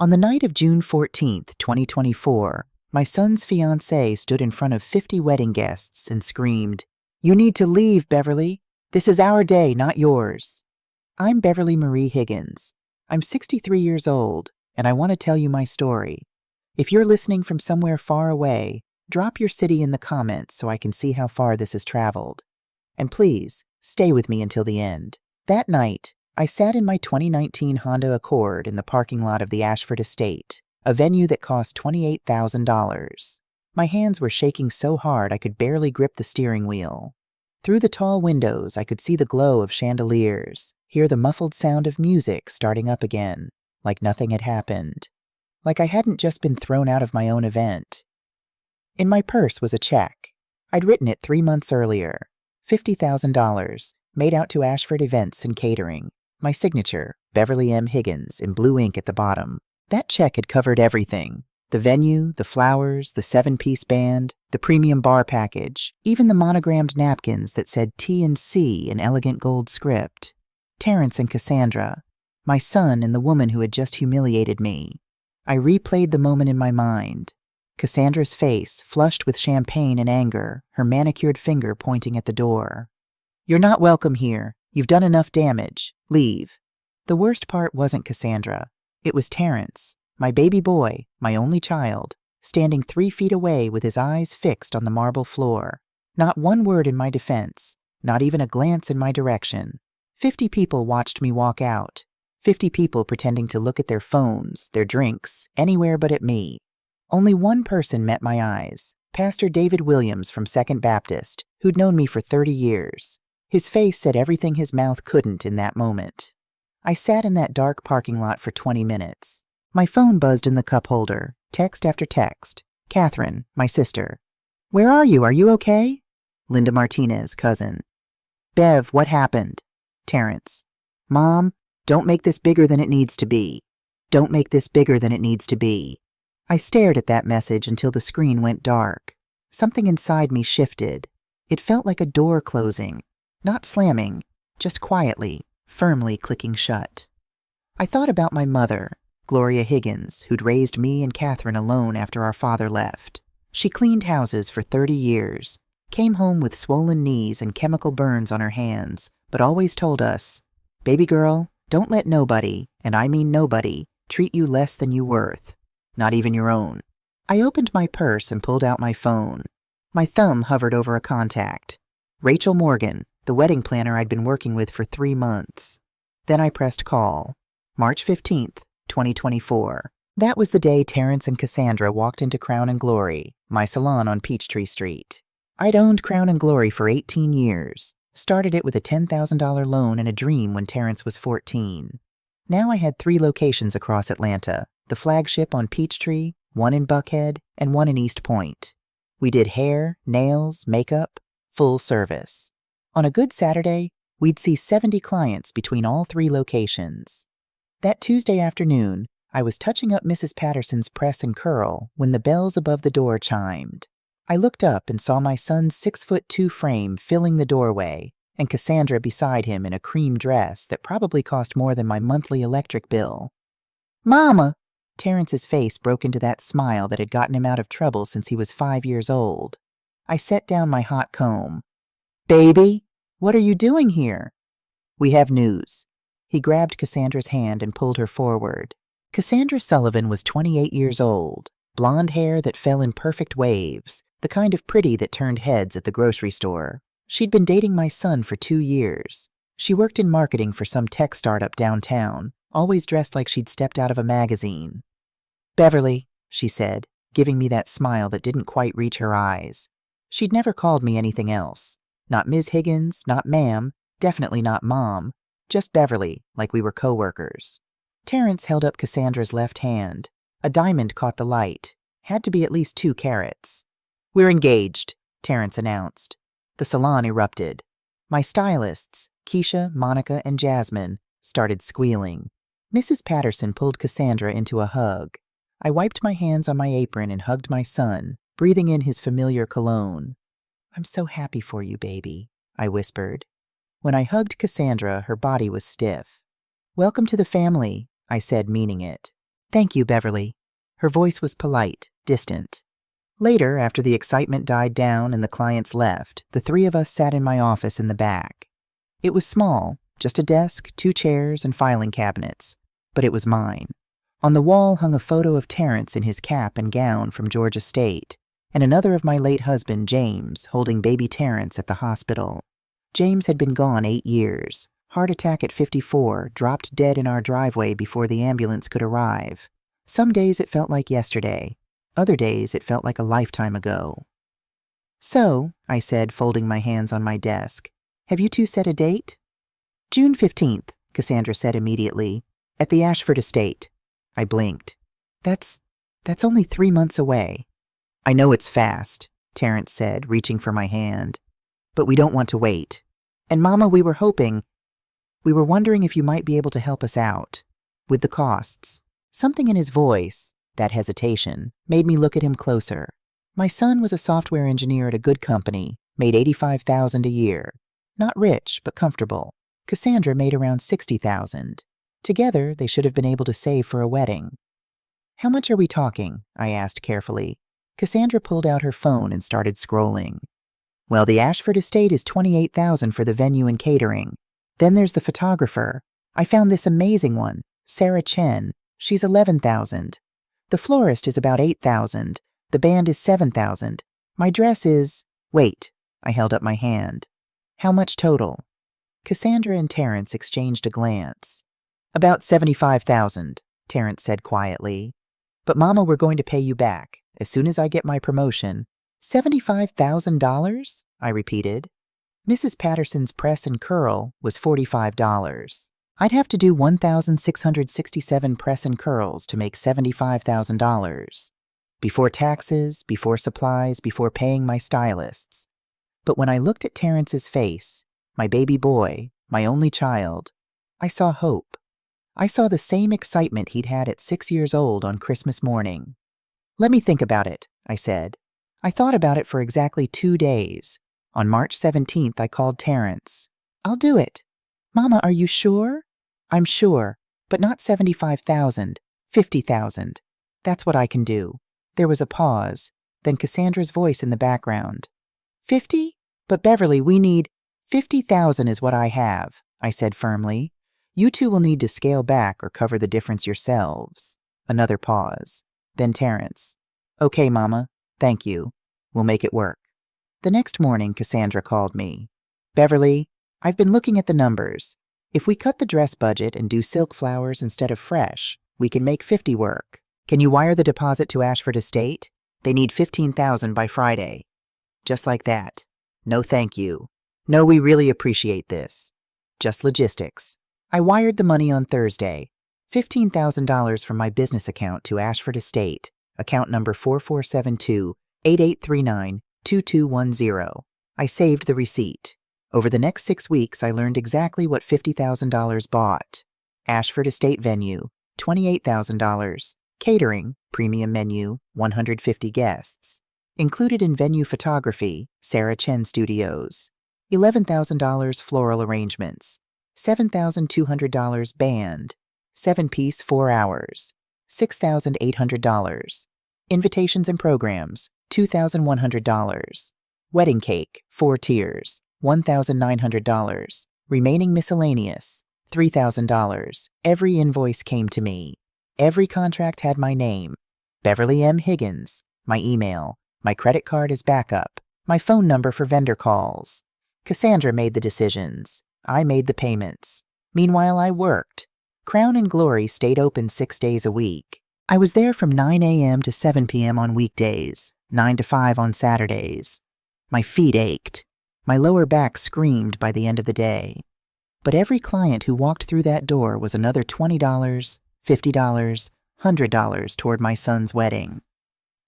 On the night of June 14th, 2024, my son's fiancée stood in front of 50 wedding guests and screamed, "You need to leave, Beverly. This is our day, not yours." I'm Beverly Marie Higgins. I'm 63 years old, and I want to tell you my story. If you're listening from somewhere far away, drop your city in the comments so I can see how far this has traveled. And please, stay with me until the end. That night, I sat in my 2019 Honda Accord in the parking lot of the Ashford Estate, a venue that cost $28,000. My hands were shaking so hard I could barely grip the steering wheel. Through the tall windows, I could see the glow of chandeliers, hear the muffled sound of music starting up again, like nothing had happened. Like I hadn't just been thrown out of my own event. In my purse was a check. I'd written it 3 months earlier. $50,000, made out to Ashford Events and Catering. My signature, Beverly M. Higgins, in blue ink at the bottom. That check had covered everything. The venue, the flowers, the 7-piece band, the premium bar package, even the monogrammed napkins that said T&C in elegant gold script. Terrence and Cassandra, my son and the woman who had just humiliated me. I replayed the moment in my mind. Cassandra's face, flushed with champagne and anger, her manicured finger pointing at the door. "You're not welcome here. You've done enough damage. Leave." The worst part wasn't Cassandra. It was Terrence, my baby boy, my only child, standing 3 feet away with his eyes fixed on the marble floor. Not one word in my defense, not even a glance in my direction. 50 people watched me walk out. 50 people pretending to look at their phones, their drinks, anywhere but at me. Only one person met my eyes, Pastor David Williams from Second Baptist, who'd known me for 30 years. His face said everything his mouth couldn't in that moment. I sat in that dark parking lot for 20 minutes. My phone buzzed in the cup holder, text after text. Catherine, my sister. "Where are you? Are you okay?" Linda Martinez, cousin. "Bev, what happened?" Terrence. "Mom, don't make this bigger than it needs to be. Don't make this bigger than it needs to be." I stared at that message until the screen went dark. Something inside me shifted. It felt like a door closing. Not slamming, just quietly, firmly clicking shut. I thought about my mother, Gloria Higgins, who'd raised me and Catherine alone after our father left. She cleaned houses for 30 years, came home with swollen knees and chemical burns on her hands, but always told us, "Baby girl, don't let nobody, and I mean nobody, treat you less than you're worth. Not even your own." I opened my purse and pulled out my phone. My thumb hovered over a contact. Rachel Morgan, the wedding planner I'd been working with for 3 months. Then I pressed call. March 15th, 2024. That was the day Terrence and Cassandra walked into Crown and Glory, my salon on Peachtree Street. I'd owned Crown and Glory for 18 years. Started it with a $10,000 loan and a dream when Terrence was 14. Now I had 3 locations across Atlanta, the flagship on Peachtree, one in Buckhead, and one in East Point. We did hair, nails, makeup, full service. On a good Saturday, we'd see 70 clients between all 3 locations. That Tuesday afternoon, I was touching up Mrs. Patterson's press and curl when the bells above the door chimed. I looked up and saw my son's 6'2" frame filling the doorway, and Cassandra beside him in a cream dress that probably cost more than my monthly electric bill. "Mama!" Terrence's face broke into that smile that had gotten him out of trouble since he was 5 years old. I set down my hot comb. "Baby, what are you doing here?" "We have news." He grabbed Cassandra's hand and pulled her forward. Cassandra Sullivan was 28 years old, blonde hair that fell in perfect waves, the kind of pretty that turned heads at the grocery store. She'd been dating my son for 2 years. She worked in marketing for some tech startup downtown, always dressed like she'd stepped out of a magazine. "Beverly," she said, giving me that smile that didn't quite reach her eyes. She'd never called me anything else. Not Ms. Higgins, not ma'am, definitely not mom. Just Beverly, like we were co-workers. Terrence held up Cassandra's left hand. A diamond caught the light. Had to be at least 2 carats. "We're engaged," Terrence announced. The salon erupted. My stylists, Keisha, Monica, and Jasmine, started squealing. Mrs. Patterson pulled Cassandra into a hug. I wiped my hands on my apron and hugged my son, breathing in his familiar cologne. "I'm so happy for you, baby," I whispered. When I hugged Cassandra, her body was stiff. "Welcome to the family," I said, meaning it. Thank you, Beverly. Her voice was polite, distant. Later, after the excitement died down and the clients left, the three of us sat in my office in the back. It was small, just a desk, 2 chairs, and filing cabinets, but it was mine. On the wall hung a photo of Terrence in his cap and gown from Georgia State, and another of my late husband, James, holding baby Terrence at the hospital. James had been gone 8 years. Heart attack at 54, dropped dead in our driveway before the ambulance could arrive. Some days it felt like yesterday. Other days it felt like a lifetime ago. So, I said, folding my hands on my desk, have you two set a date? June 15th, Cassandra said immediately, at the Ashford estate. I blinked. That's only 3 months away. I know it's fast, Terrence said, reaching for my hand. But we don't want to wait. And Mama, we were wondering if you might be able to help us out. With the costs. Something in his voice, that hesitation, made me look at him closer. My son was a software engineer at a good company, made $85,000 a year. Not rich, but comfortable. Cassandra made around $60,000. Together, they should have been able to save for a wedding. How much are we talking? I asked carefully. Cassandra pulled out her phone and started scrolling. Well, the Ashford estate is $28,000 for the venue and catering. Then there's the photographer. I found this amazing one, Sarah Chen. She's $11,000. The florist is about $8,000. The band is $7,000. My dress is... Wait, I held up my hand. How much total? Cassandra and Terrence exchanged a glance. About $75,000, Terrence said quietly. But Mama, we're going to pay you back. As soon as I get my promotion. $75,000? I repeated. Mrs. Patterson's press and curl was $45. I'd have to do 1,667 press and curls to make $75,000. Before taxes, before supplies, before paying my stylists. But when I looked at Terrence's face, my baby boy, my only child, I saw hope. I saw the same excitement he'd had at 6 years old on Christmas morning. Let me think about it, I said. I thought about it for exactly 2 days. On March 17th, I called Terrence. I'll do it. Mama, are you sure? I'm sure, but not $75,000, $50,000. That's what I can do. There was a pause, then Cassandra's voice in the background. 50? But Beverly, we need... 50,000 is what I have, I said firmly. You two will need to scale back or cover the difference yourselves. Another pause. Then Terrence. Okay, Mama. Thank you. We'll make it work. The next morning, Cassandra called me. Beverly, I've been looking at the numbers. If we cut the dress budget and do silk flowers instead of fresh, we can make 50 work. Can you wire the deposit to Ashford Estate? They need $15,000 by Friday. Just like that. No thank you. No, we really appreciate this. Just logistics. I wired the money on Thursday. $15,000 from my business account to Ashford Estate, account number 4472-8839-2210. I saved the receipt. Over the next 6 weeks, I learned exactly what $50,000 bought. Ashford Estate venue, $28,000. Catering, premium menu, 150 guests. Included in venue photography, Sarah Chen Studios. $11,000 floral arrangements. $7,200 band. 7-piece 4 hours. $6,800. Invitations and programs, $2,100. Wedding cake, 4 tiers, $1,900. Remaining miscellaneous, $3,000. Every invoice came to me. Every contract had my name, Beverly M. Higgins, my email, my credit card as backup, my phone number for vendor calls. Cassandra made the decisions. I made the payments. Meanwhile, I worked. Crown and Glory stayed open 6 days a week. I was there from 9 a.m. to 7 p.m. on weekdays, 9 to 5 on Saturdays. My feet ached. My lower back screamed by the end of the day. But every client who walked through that door was another $20, $50, $100 toward my son's wedding.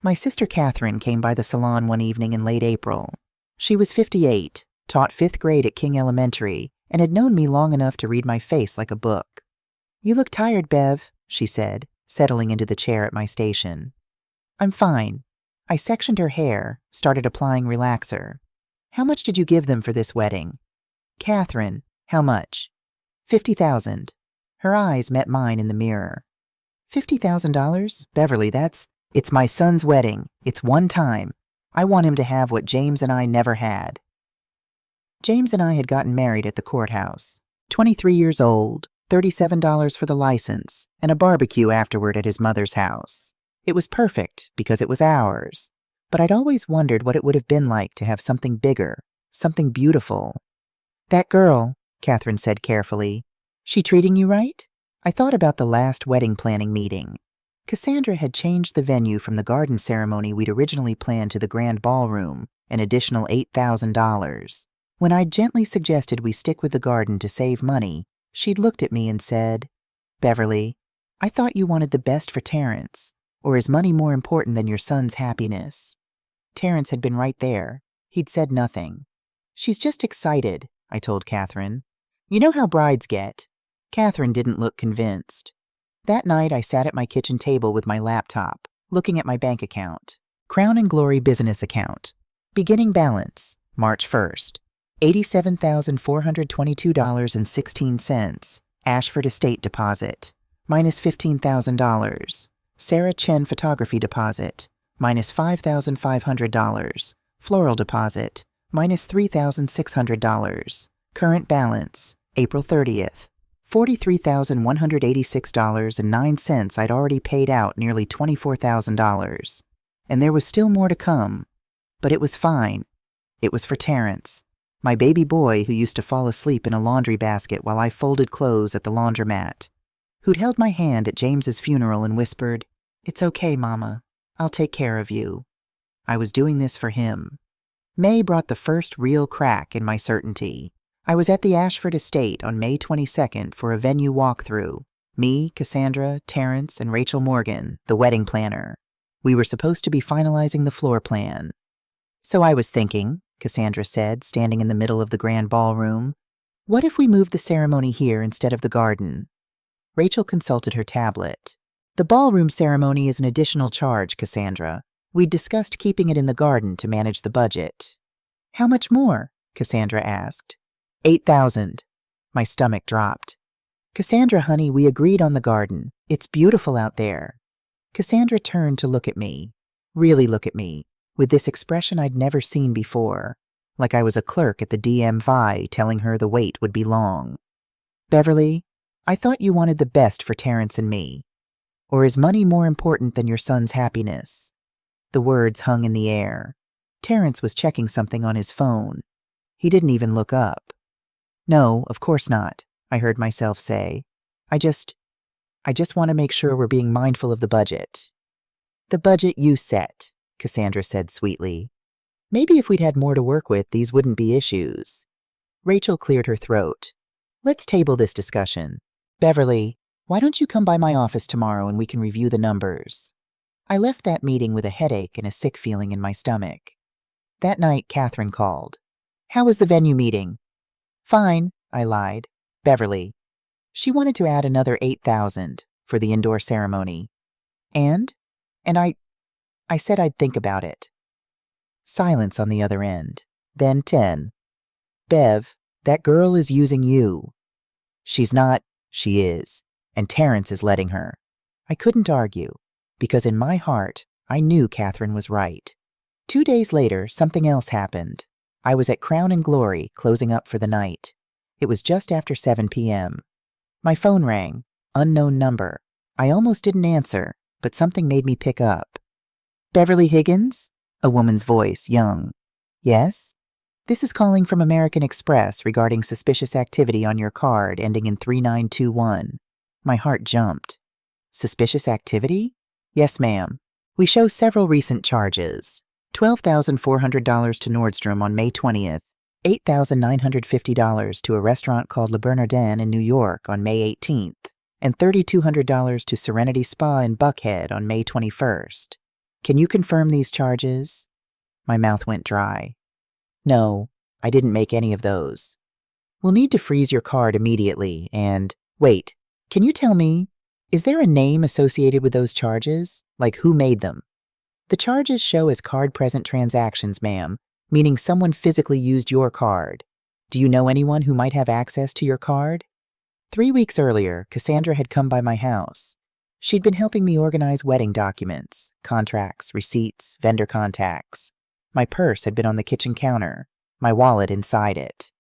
My sister Catherine came by the salon one evening in late April. She was 58, taught 5th grade at King Elementary, and had known me long enough to read my face like a book. You look tired, Bev, she said, settling into the chair at my station. I'm fine. I sectioned her hair, started applying relaxer. How much did you give them for this wedding? Catherine, how much? $50,000. Her eyes met mine in the mirror. $50,000? Beverly, it's my son's wedding. It's one time. I want him to have what James and I never had. James and I had gotten married at the courthouse. 23 years old, $37 for the license, and a barbecue afterward at his mother's house. It was perfect because it was ours. But I'd always wondered what it would have been like to have something bigger, something beautiful. That girl, Catherine said carefully, she treating you right? I thought about the last wedding planning meeting. Cassandra had changed the venue from the garden ceremony we'd originally planned to the grand ballroom, an additional $8,000. When I'd gently suggested we stick with the garden to save money, she'd looked at me and said, Beverly, I thought you wanted the best for Terrence. Or is money more important than your son's happiness? Terrence had been right there. He'd said nothing. She's just excited, I told Catherine. You know how brides get. Catherine didn't look convinced. That night, I sat at my kitchen table with my laptop, looking at my bank account. Crown and Glory business account. Beginning balance, March 1st. $87,422.16. Ashford Estate deposit, minus $15,000. Sarah Chen photography deposit, minus $5,500. Floral deposit, minus $3,600. Current balance, April 30th. $43,186.09. I'd already paid out nearly $24,000. And there was still more to come. But it was fine. It was for Terrence, my baby boy who used to fall asleep in a laundry basket while I folded clothes at the laundromat, who'd held my hand at James's funeral and whispered, It's okay, Mama. I'll take care of you. I was doing this for him. May brought the first real crack in my certainty. I was at the Ashford Estate on May 22nd for a venue walkthrough. Me, Cassandra, Terrence, and Rachel Morgan, the wedding planner. We were supposed to be finalizing the floor plan. So I was thinking, Cassandra said, standing in the middle of the grand ballroom, what if we moved the ceremony here instead of the garden? Rachel consulted her tablet. The ballroom ceremony is an additional charge, Cassandra. We'd discussed keeping it in the garden to manage the budget. How much more? Cassandra asked. $8,000. My stomach dropped. Cassandra, honey, we agreed on the garden. It's beautiful out there. Cassandra turned to look at me, really look at me, with this expression I'd never seen before, like I was a clerk at the DMV telling her the wait would be long. Beverly, I thought you wanted the best for Terrence and me. Or is money more important than your son's happiness? The words hung in the air. Terrence was checking something on his phone. He didn't even look up. No, of course not, I heard myself say. I just want to make sure we're being mindful of the budget. The budget you set, Cassandra said sweetly. Maybe if we'd had more to work with, these wouldn't be issues. Rachel cleared her throat. Let's table this discussion. Beverly, why don't you come by my office tomorrow and we can review the numbers? I left that meeting with a headache and a sick feeling in my stomach. That night, Catherine called. How was the venue meeting? Fine, I lied. Beverly. She wanted to add another $8,000 for the indoor ceremony. And I said I'd think about it. Silence on the other end. Then 10. Bev, that girl is using you. She's not, she is, and Terrence is letting her. I couldn't argue, because in my heart, I knew Catherine was right. 2 days later, something else happened. I was at Crown and Glory, closing up for the night. It was just after 7 p.m. My phone rang. Unknown number. I almost didn't answer, but something made me pick up. Beverly Higgins? A woman's voice, young. Yes? This is calling from American Express regarding suspicious activity on your card ending in 3921. My heart jumped. Suspicious activity? Yes, ma'am. We show several recent charges. $12,400 to Nordstrom on May 20th, $8,950 to a restaurant called Le Bernardin in New York on May 18th, and $3,200 to Serenity Spa in Buckhead on May 21st. Can you confirm these charges? My mouth went dry. No, I didn't make any of those. We'll need to freeze your card immediately and, wait, can you tell me, is there a name associated with those charges? Like who made them? The charges show as card-present transactions, ma'am, meaning someone physically used your card. Do you know anyone who might have access to your card? 3 weeks earlier, Cassandra had come by my house. She'd been helping me organize wedding documents, contracts, receipts, vendor contacts. My purse had been on the kitchen counter, my wallet inside it.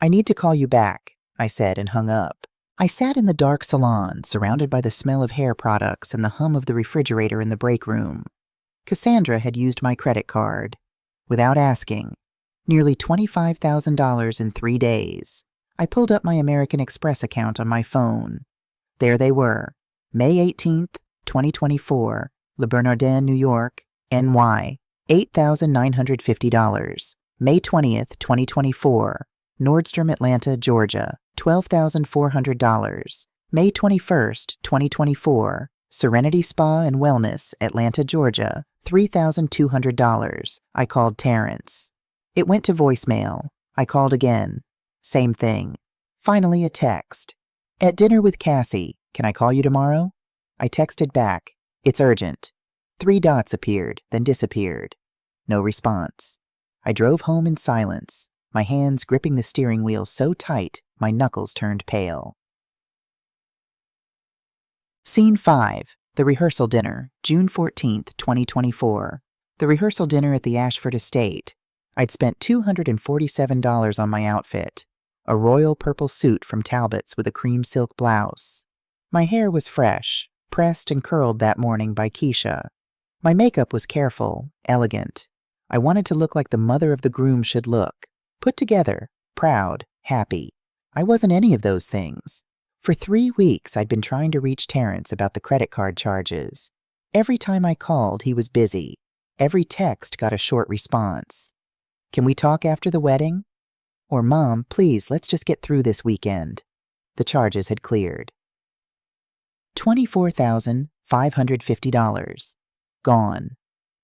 "I need to call you back," I said and hung up. I sat in the dark salon, surrounded by the smell of hair products and the hum of the refrigerator in the break room. Cassandra had used my credit card. Without asking. Nearly $25,000 in 3 days. I pulled up my American Express account on my phone. There they were. May 18th, 2024, Le Bernardin, New York, NY, $8,950. May 20th, 2024, Nordstrom, Atlanta, Georgia, $12,400. May 21st, 2024, Serenity Spa and Wellness, Atlanta, Georgia, $3,200. I called Terrence. It went to voicemail. I called again. Same thing. Finally, a text. "At dinner with Cassie. Can I call you tomorrow?" I texted back. "It's urgent." 3 dots appeared, then disappeared. No response. I drove home in silence, my hands gripping the steering wheel so tight my knuckles turned pale. Scene 5. The rehearsal dinner, June 14th, 2024. The rehearsal dinner at the Ashford estate. I'd spent $247 on my outfit. A royal purple suit from Talbot's with a cream silk blouse. My hair was fresh, pressed and curled that morning by Keisha. My makeup was careful, elegant. I wanted to look like the mother of the groom should look. Put together, proud, happy. I wasn't any of those things. For 3 weeks, I'd been trying to reach Terrence about the credit card charges. Every time I called, he was busy. Every text got a short response. "Can we talk after the wedding?" Or, "Mom, please, let's just get through this weekend." The charges had cleared. $24,550. Gone.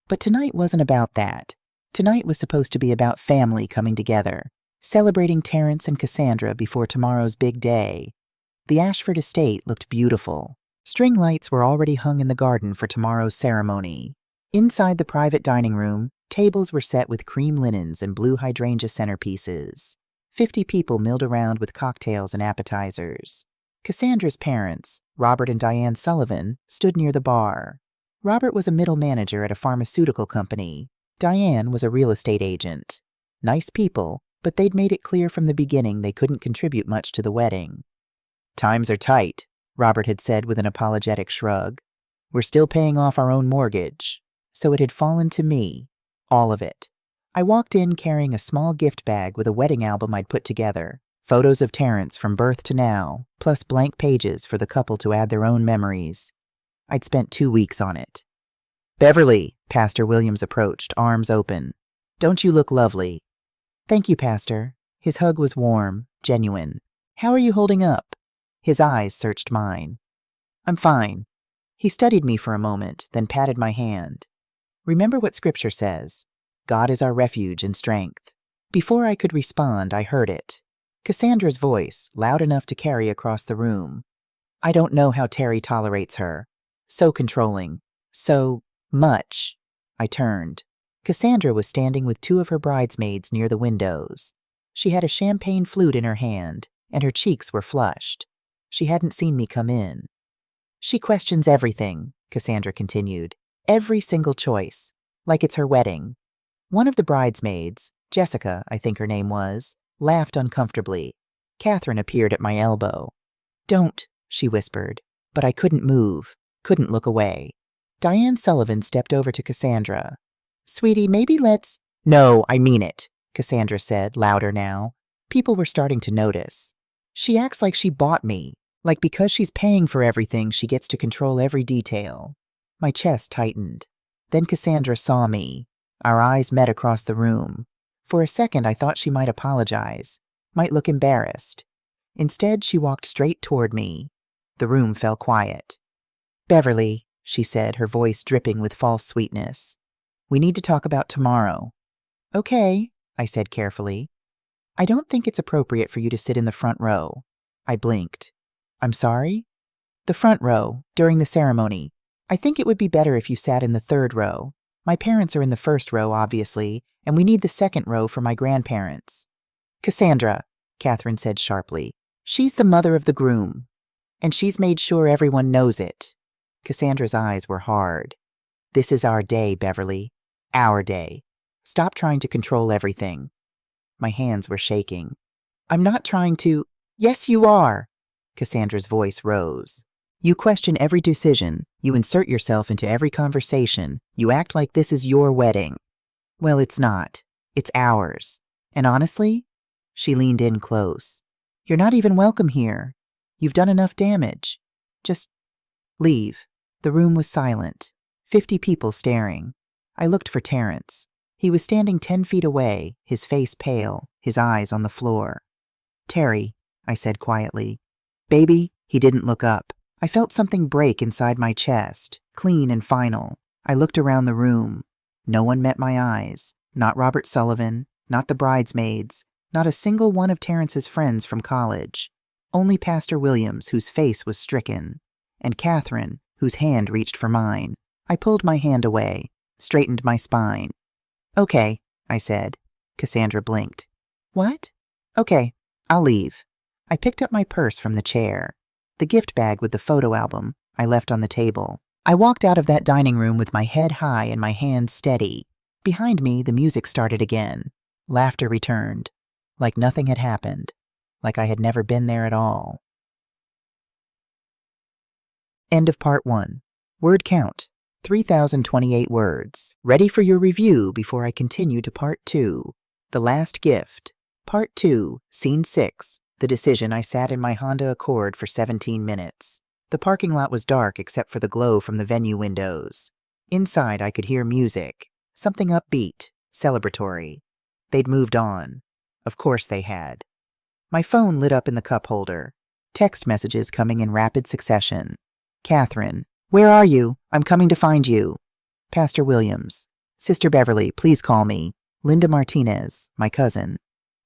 But tonight wasn't about that. Tonight was supposed to be about family coming together, celebrating Terrence and Cassandra before tomorrow's big day. The Ashford estate looked beautiful. String lights were already hung in the garden for tomorrow's ceremony. Inside the private dining room, tables were set with cream linens and blue hydrangea centerpieces. 50 people milled around with cocktails and appetizers. Cassandra's parents, Robert and Diane Sullivan, stood near the bar. Robert was a middle manager at a pharmaceutical company. Diane was a real estate agent. Nice people, but they'd made it clear from the beginning they couldn't contribute much to the wedding. "Times are tight," Robert had said with an apologetic shrug. "We're still paying off our own mortgage." So it had fallen to me. All of it. I walked in carrying a small gift bag with a wedding album I'd put together, photos of Terrence from birth to now, plus blank pages for the couple to add their own memories. I'd spent 2 weeks on it. "Beverly," Pastor Williams approached, arms open. "Don't you look lovely?" "Thank you, Pastor." His hug was warm, genuine. "How are you holding up?" His eyes searched mine. "I'm fine." He studied me for a moment, then patted my hand. "Remember what Scripture says. God is our refuge and strength." Before I could respond, I heard it. Cassandra's voice, loud enough to carry across the room. "I don't know how Terry tolerates her. So controlling. So much." I turned. Cassandra was standing with 2 of her bridesmaids near the windows. She had a champagne flute in her hand, and her cheeks were flushed. She hadn't seen me come in. "She questions everything," Cassandra continued. "Every single choice. Like it's her wedding." One of the bridesmaids, Jessica, I think her name was, laughed uncomfortably. Catherine appeared at my elbow. "Don't," she whispered, but I couldn't move, couldn't look away. Diane Sullivan stepped over to Cassandra. "Sweetie, maybe let's—" "No, I mean it," Cassandra said, louder now. People were starting to notice. "She acts like she bought me, like because she's paying for everything, she gets to control every detail." My chest tightened. Then Cassandra saw me. Our eyes met across the room. For a second, I thought she might apologize, might look embarrassed. Instead, she walked straight toward me. The room fell quiet. "Beverly," she said, her voice dripping with false sweetness. "We need to talk about tomorrow." "Okay," I said carefully. "I don't think it's appropriate for you to sit in the front row." I blinked. "I'm sorry?" "The front row, during the ceremony. I think it would be better if you sat in the 3rd row. My parents are in the 1st row, obviously, and we need the 2nd row for my grandparents." "Cassandra," Catherine said sharply, "she's the mother of the groom, and she's made sure everyone knows it." Cassandra's eyes were hard. This is our day, Beverly. Our day. Stop trying to control everything. My hands were shaking. I'm not trying to— Yes, you are. Cassandra's voice rose. You question every decision. You insert yourself into every conversation. You act like this is your wedding. Well, it's not. It's ours. And honestly, she leaned in close. You're not even welcome here. You've done enough damage. Just leave. The room was silent. 50 people staring. I looked for Terrence. He was standing 10 feet away, his face pale, his eyes on the floor. Terry, I said quietly. Baby, he didn't look up. I felt something break inside my chest, clean and final. I looked around the room. No one met my eyes. Not Robert Sullivan, not the bridesmaids, not a single one of Terrence's friends from college. Only Pastor Williams, whose face was stricken, and Catherine, whose hand reached for mine. I pulled my hand away, straightened my spine. Okay, I said. Cassandra blinked. What? Okay, I'll leave. I picked up my purse from the chair. The gift bag with the photo album I left on the table. I walked out of that dining room with my head high and my hands steady. Behind me, the music started again. Laughter returned. Like nothing had happened. Like I had never been there at all. End of part 1. Word count, 3,028 words. Ready for your review before I continue to part 2. The Last Gift. Part 2, Scene 6. The decision. I sat in my Honda Accord for 17 minutes. The parking lot was dark except for the glow from the venue windows. Inside, I could hear music. Something upbeat, celebratory. They'd moved on. Of course they had. My phone lit up in the cup holder. Text messages coming in rapid succession. Catherine, where are you? I'm coming to find you. Pastor Williams. Sister Beverly, please call me. Linda Martinez, my cousin.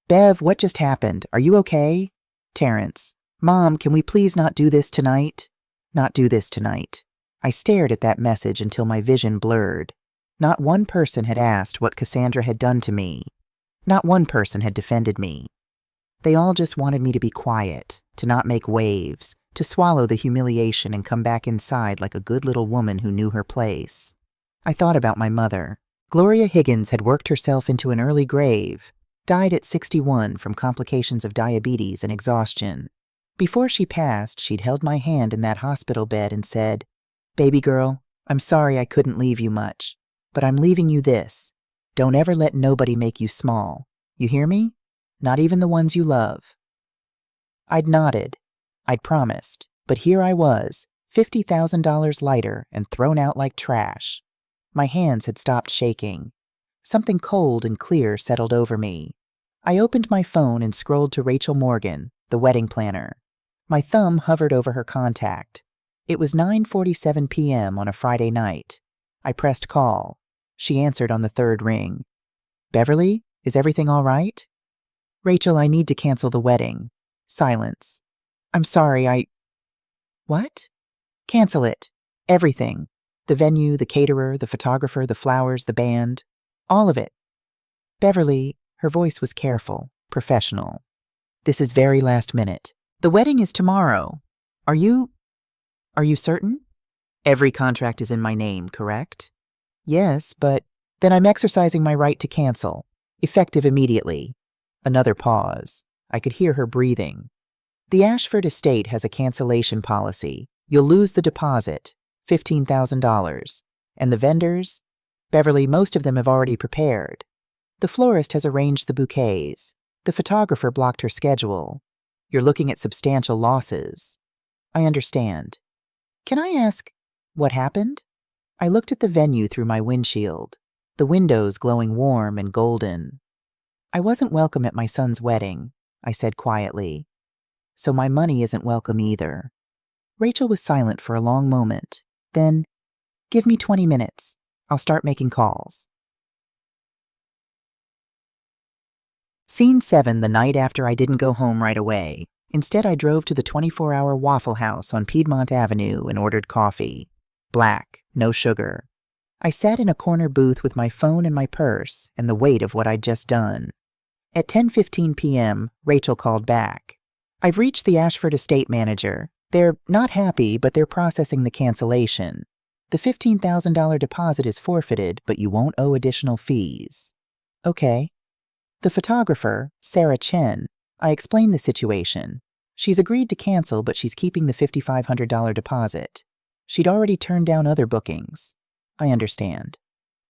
Bev, what just happened? Are you okay? Terrence. Mom, can we please not do this tonight? Not do this tonight. I stared at that message until my vision blurred. Not one person had asked what Cassandra had done to me. Not one person had defended me. They all just wanted me to be quiet, to not make waves, to swallow the humiliation and come back inside like a good little woman who knew her place. I thought about my mother. Gloria Higgins had worked herself into an early grave, died at 61 from complications of diabetes and exhaustion. Before she passed, she'd held my hand in that hospital bed and said, Baby girl, I'm sorry I couldn't leave you much, but I'm leaving you this. Don't ever let nobody make you small. You hear me? Not even the ones you love. I'd nodded. I'd promised. But here I was, $50,000 lighter and thrown out like trash. My hands had stopped shaking. Something cold and clear settled over me. I opened my phone and scrolled to Rachel Morgan, the wedding planner. My thumb hovered over her contact. It was 9:47 p.m. on a Friday night. I pressed call. She answered on the third ring. Beverly, is everything all right? Rachel, I need to cancel the wedding. Silence. I'm sorry, What? Cancel it. Everything. The venue, the caterer, the photographer, the flowers, the band. All of it. Beverly, her voice was careful, professional. This is very last minute. The wedding is tomorrow. Are you certain? Every contract is in my name, correct? Yes, but then I'm exercising my right to cancel. Effective immediately. Another pause. I could hear her breathing. The Ashford estate has a cancellation policy. You'll lose the deposit, $15,000. And the vendors? Beverly, most of them have already prepared. The florist has arranged the bouquets. The photographer blocked her schedule. You're looking at substantial losses. I understand. Can I ask, what happened? I looked at the venue through my windshield, the windows glowing warm and golden. I wasn't welcome at my son's wedding, I said quietly. So my money isn't welcome either. Rachel was silent for a long moment. Then, give me 20 minutes. I'll start making calls. Scene 7, the night after I didn't go home right away. Instead, I drove to the 24-hour Waffle House on Piedmont Avenue and ordered coffee. Black, no sugar. I sat in a corner booth with my phone and my purse and the weight of what I'd just done. At 10:15 p.m., Rachel called back. I've reached the Ashford estate manager. They're not happy, but they're processing the cancellation. The $15,000 deposit is forfeited, but you won't owe additional fees. Okay. The photographer, Sarah Chen, I explained the situation. She's agreed to cancel, but she's keeping the $5,500 deposit. She'd already turned down other bookings. I understand.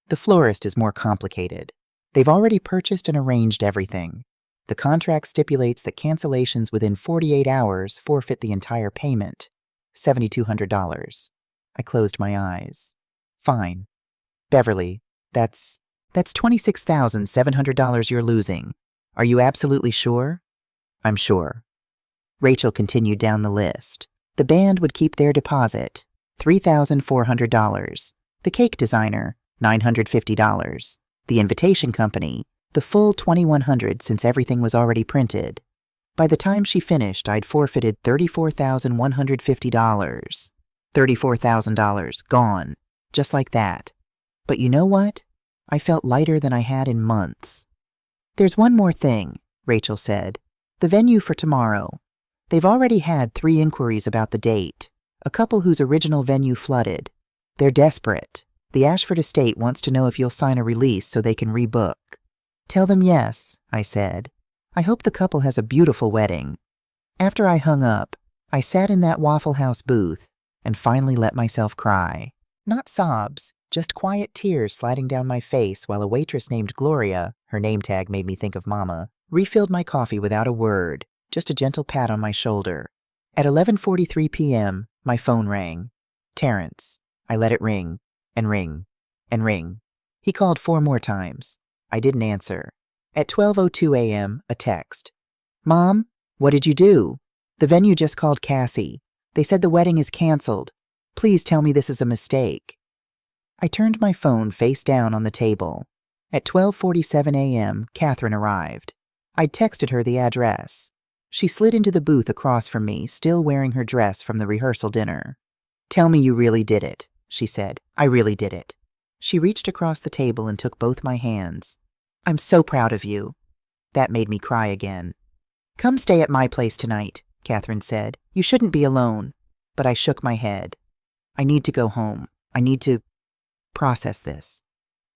The florist is more complicated. They've already purchased and arranged everything. The contract stipulates that cancellations within 48 hours forfeit the entire payment, $7,200. I closed my eyes. Fine. Beverly, that's $26,700 you're losing. Are you absolutely sure? I'm sure. Rachel continued down the list. The band would keep their deposit, $3,400. The cake designer, $950. The invitation company, the full $2,100 since everything was already printed. By the time she finished, I'd forfeited $34,150. $34,000 gone, just like that. But you know what? I felt lighter than I had in months. There's one more thing, Rachel said. The venue for tomorrow. They've already had 3 inquiries about the date. A couple whose original venue flooded. They're desperate. The Ashford estate wants to know if you'll sign a release so they can rebook. Tell them yes, I said. I hope the couple has a beautiful wedding. After I hung up, I sat in that Waffle House booth and finally let myself cry. Not sobs, just quiet tears sliding down my face while a waitress named Gloria, her name tag made me think of Mama, refilled my coffee without a word, just a gentle pat on my shoulder. At 11:43 p.m., my phone rang. Terrence. I let it ring, and ring, and ring. He called 4 more times. I didn't answer. At 12:02 a.m., a text. Mom, what did you do? The venue just called Cassie. They said the wedding is canceled. Please tell me this is a mistake. I turned my phone face down on the table. At 12:47 a.m., Catherine arrived. I'd texted her the address. She slid into the booth across from me, still wearing her dress from the rehearsal dinner. Tell me you really did it, she said. I really did it. She reached across the table and took both my hands. I'm so proud of you. That made me cry again. Come stay at my place tonight, Catherine said. You shouldn't be alone. But I shook my head. I need to go home. I need to process this.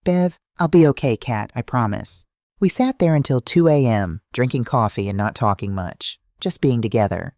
Bev, I'll be okay, Kat, I promise. We sat there until 2 a.m., drinking coffee and not talking much, just being together.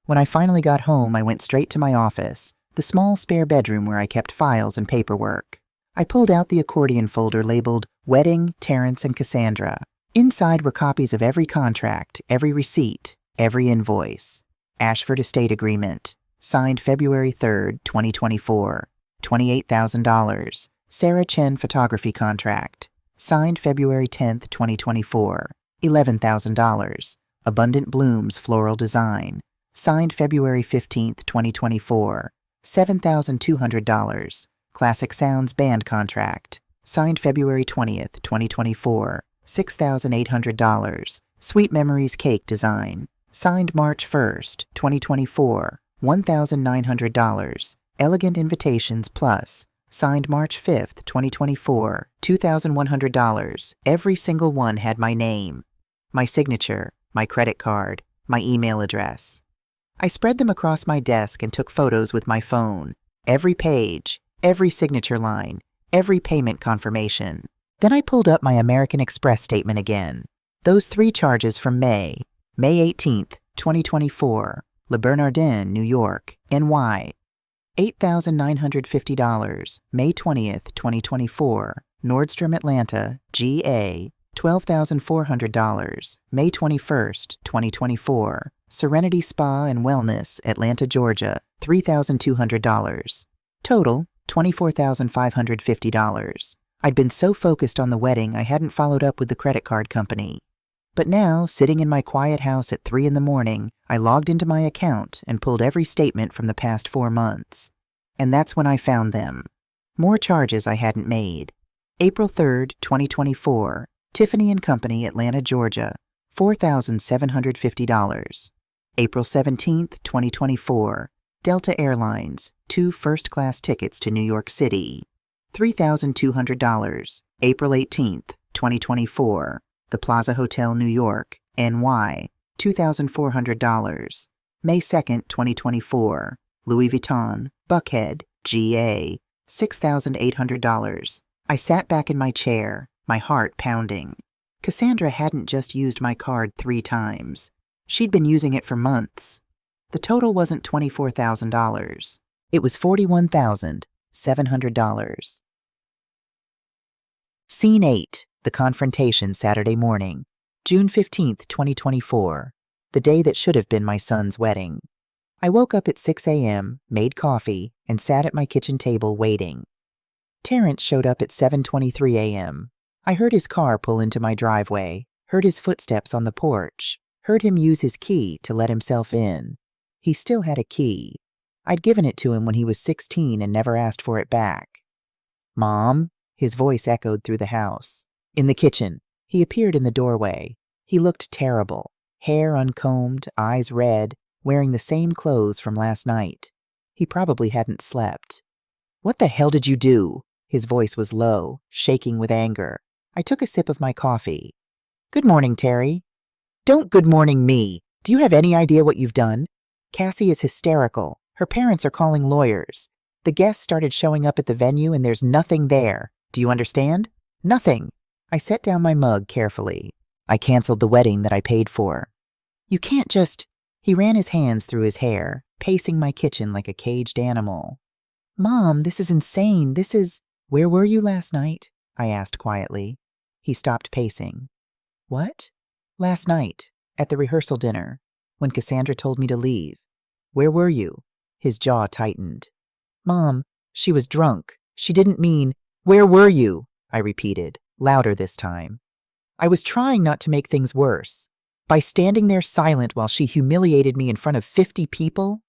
When I finally got home, I went straight to my office, the small spare bedroom where I kept files and paperwork. I pulled out the accordion folder labeled Wedding, Terrence, and Cassandra. Inside were copies of every contract, every receipt, every invoice. Ashford Estate Agreement, signed February 3rd, 2024, $28,000. Sarah Chen Photography Contract, signed February 10th, 2024, $11,000. Abundant Blooms Floral Design, signed February 15th, 2024, $7,200. Classic Sounds Band Contract, signed February 20th, 2024, $6,800. Sweet Memories Cake Design, signed March 1st, 2024, $1,900. Elegant Invitations Plus, signed March 5th, 2024, $2,100. Every single one had my name, my signature, my credit card, my email address. I spread them across my desk and took photos with my phone. Every page, every signature line, every payment confirmation. Then I pulled up my American Express statement again. Those 3 charges from May 18th, 2024, Le Bernardin, New York, NY. $8,950, May 20th, 2024, Nordstrom, Atlanta, GA. $12,400, May 21st, 2024, Serenity Spa and Wellness, Atlanta, Georgia, $3,200. Total, $24,550. I'd been so focused on the wedding I hadn't followed up with the credit card company. But now, sitting in my quiet house at 3 in the morning, I logged into my account and pulled every statement from the past 4 months. And that's when I found them. More charges I hadn't made. April 3rd, 2024, Tiffany & Company, Atlanta, Georgia, $4,750. April 17th, 2024, Delta Airlines, 2 first-class tickets to New York City, $3,200. April 18th, 2024, The Plaza Hotel, New York, NY, $2,400. May 2nd, 2024. Louis Vuitton, Buckhead, GA, $6,800. I sat back in my chair, my heart pounding. Cassandra hadn't just used my card 3 times. She'd been using it for months. The total wasn't $24,000. It was $41,700. Scene 8. The confrontation Saturday morning. June 15th, 2024. The day that should have been my son's wedding. I woke up at 6 a.m., made coffee, and sat at my kitchen table waiting. Terrence showed up at 7:23 a.m. I heard his car pull into my driveway, heard his footsteps on the porch, heard him use his key to let himself in. He still had a key. I'd given it to him when he was 16 and never asked for it back. "Mom?" His voice echoed through the house. In the kitchen, he appeared in the doorway. He looked terrible. Hair uncombed, eyes red, wearing the same clothes from last night. He probably hadn't slept. "What the hell did you do?" His voice was low, shaking with anger. I took a sip of my coffee. "Good morning, Terry." "Don't good morning me. Do you have any idea what you've done? Cassie is hysterical. Her parents are calling lawyers. The guests started showing up at the venue and there's nothing there. Do you understand? Nothing." I set down my mug carefully. "I canceled the wedding that I paid for." "You can't just—" He ran his hands through his hair, pacing my kitchen like a caged animal. "Mom, this is insane. This is—" "Where were you last night?" I asked quietly. He stopped pacing. "What?" "Last night, at the rehearsal dinner, when Cassandra told me to leave. Where were you?" His jaw tightened. "Mom, she was drunk. She didn't mean—" "Where were you?" I repeated, louder this time. I was trying not to make things worse. By standing there silent while she humiliated me in front of 50 people?